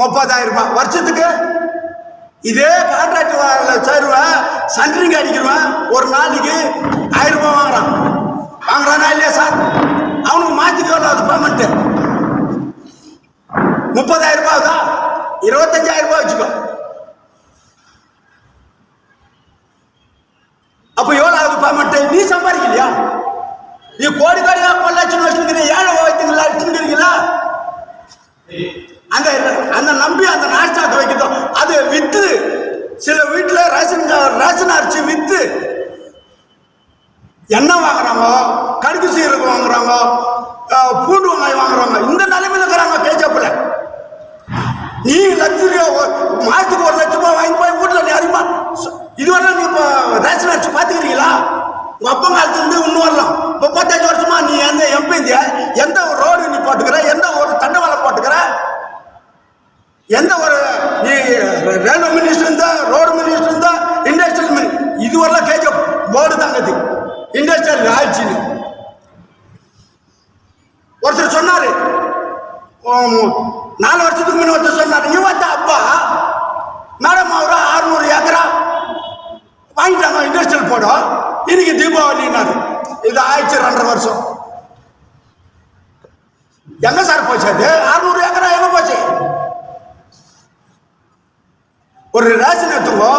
30,000 ரூபாய் வருஷத்துக்கு. இதே கான்ட்ராக்ட் சேருவேன், சன்ட்ரிங் அடிக்கிறவன் ஒரு நாளைக்கு 1000 ரூபாய் வாங்குறானா இல்லையா சார்? அவனுக்கு மாதத்துக்கு எவ்வளோ அது பேமெண்ட்? 30,000 ரூபாய் தான், 25,000 ரூபாய் வச்சுக்கோ. அப்ப எவ்வளவு ஆகுது பேமெண்ட்? நீ சம்பாதிக்கலையா? நீ கோடி கோடியா கொள்ளாச்சுன்னு வச்சுருக்கிற, ஏழை வச்சுங்களா வச்சுருக்கிறீங்களா? அந்த அந்த நம்பி அந்த நாஸ்டாக்க வைக்கிறோம், அது வித்து சில வீட்டுல ரேஷன் அரிசி வித்து ரயில்வே மினிஸ்டர் இருந்தா, ரோடு மினிஸ்டர் இருந்தா, இண்டஸ்ட்ரியல் இதுவரெல்லாம் கேஜ போர்டு தாங்க இது இண்டஸ்ட்ரியல் ஆயிடுச்சுன்னு ஒருத்தர் சொன்னாரு. 4 வருஷத்துக்கு முன்ன ஒருத்தர் சொன்னாரு, இவத்த அப்பா மேடம் அவரு 600 ஏக்கரா வாங்கிட்டாங்க இண்டஸ்ட்ரியல் போடும், இன்னைக்கு தீபாவளினாரு. இது ஆயிடுச்சு 2.5 வருஷம். எங்க சார் போச்சு? அது 600 ஏக்கரா எங்க போச்சு? ஒரு ரேஷன் எடுத்துக்கோ,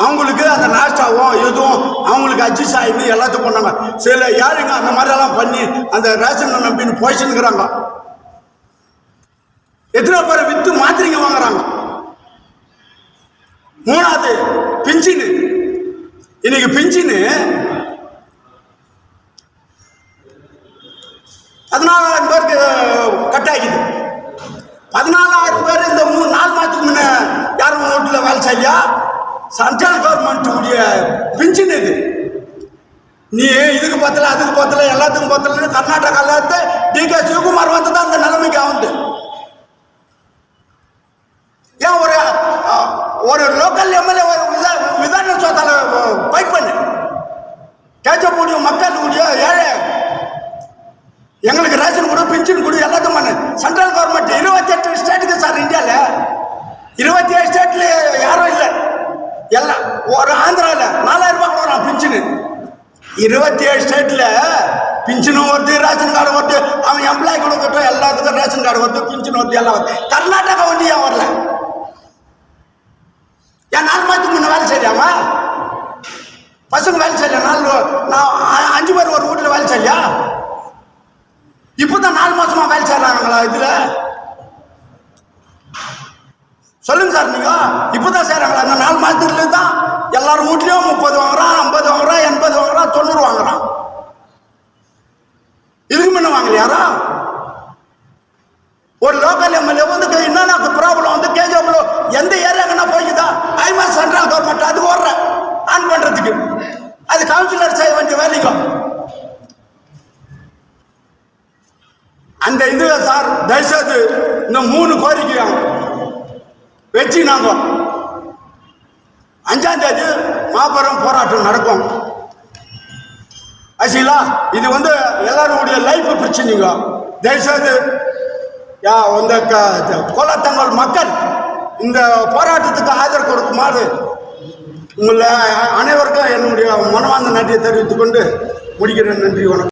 அவங்களுக்கு அந்த நாஸ்டாவும் எதுவும் அவங்களுக்கு அட்ஜஸ்ட் ஆகிட்டு எல்லாத்தையும் பண்ணாங்க. சில ஏழைங்க அந்த மாதிரியெல்லாம் பண்ணி அந்த ரேஷனை நம்பின்னு போயிச்சுன்னுக்குறாங்க. எத்தனை பேரை வித்து மாத்திரைங்க வாங்குறாங்க. 3வது பிஞ்சின்னு. இன்னைக்கு பிஞ்சின்னு 14,000 பேருக்கு கட் ஆகிது. 14,000 பேர் இந்த 4 மாதத்துக்கு முன்ன யாரும் வீட்டில் வேலை செய்யா. சென்ட்ரல் கவர்மெண்ட் உடைய பிஞ்சின் இது. நீ இதுக்கு பத்தல, அதுக்கு பத்தல, எல்லாத்துக்கும் பத்தலன்னு கர்நாடகாவில் DK சிவகுமார் வந்து தான் அந்த நிலைமைக்கு ஆகுது. ஏன் ஒரு லோக்கல் எம்எல்ஏ விதான சோத்தால ஃபைட் பண்ணு கேட்கக்கூடிய மக்களுடைய ஏழை எங்களுக்கு ரேஷன் கொடு, பென்ஷன் கொடு, எல்லாத்தையும் பண்ணு. சென்ட்ரல் கவர்மெண்ட் 28 ஸ்டேட்டுக்கு சார் இந்தியாவில் 27 ஸ்டேட்ல யாரும் இல்லை. எல்லாம் ஒரு ஆந்திராவில் 4,000 ரூபாய் கொடுக்குறான் பென்ஷனு. 27 ஸ்டேட்ல பென்ஷனும் வருது, ரேஷன் கார்டு வருது. அவன் எம்ப்ளாய் கொடுக்கட்டும், எல்லாத்துக்கும் ரேஷன் கார்டு வருது, பென்ஷன் வருது, எல்லாம் வருது. கர்நாடகா வண்டி ஏன் வரல? ஏன் 4 மாதத்துக்கு முன்ன வேலை செய்யாமா? பசங்க வேலை செய்யல. நான் 5 பேர் ஒரு வீட்டில் வேலை செய்யா. இப்பதான் 4 மாசமா வேலை செய்யறாங்களா? இதுல சொல்லுங்க சார். நீங்க இப்பதான் செய்யறாங்களா? அந்த 4 மாசத்துல தான் எல்லாரும் வீட்லயும் 30 வாங்குறான், 50 வாங்குறான், 80 வாங்குறான், 90 வாங்குறான். இதுக்கு முன்ன வாங்கல யாரா? ஒரு லோக்கல் எம்எல்ஏ வந்து என்னன்னா ப்ராப்ளம் வந்து கேஜப்ல எந்த ஏரியாக்குன்னா போய்க்குதா ஐமா சென்ட்ரல் கவர்மெண்ட் அது ஓடுற ஆன் பண்றதுக்கு அது கவுன்சிலர் செய்ய வேண்டிய வேலைங்க. அந்த இது சார் தயவுசெய்து இந்த 3 கோரிக்கையும் வச்சு நாங்க 5ஆம் தேதி மாபெரும் போராட்டம் நடக்கும். ஆச்சுங்களா? இது வந்து எல்லாருடைய லைஃப் பிரச்சனைங்க. தயவுசெய்து இந்த கோலத்தங்கல் மக்கள் இந்த போராட்டத்துக்கு ஆதரவு கொடுக்குமாறு உங்களை அனைவருக்கும் என்னுடைய மனமார்ந்த நன்றியை தெரிவித்துக் கொண்டு முடிக்கிறேன். நன்றி, வணக்கம்.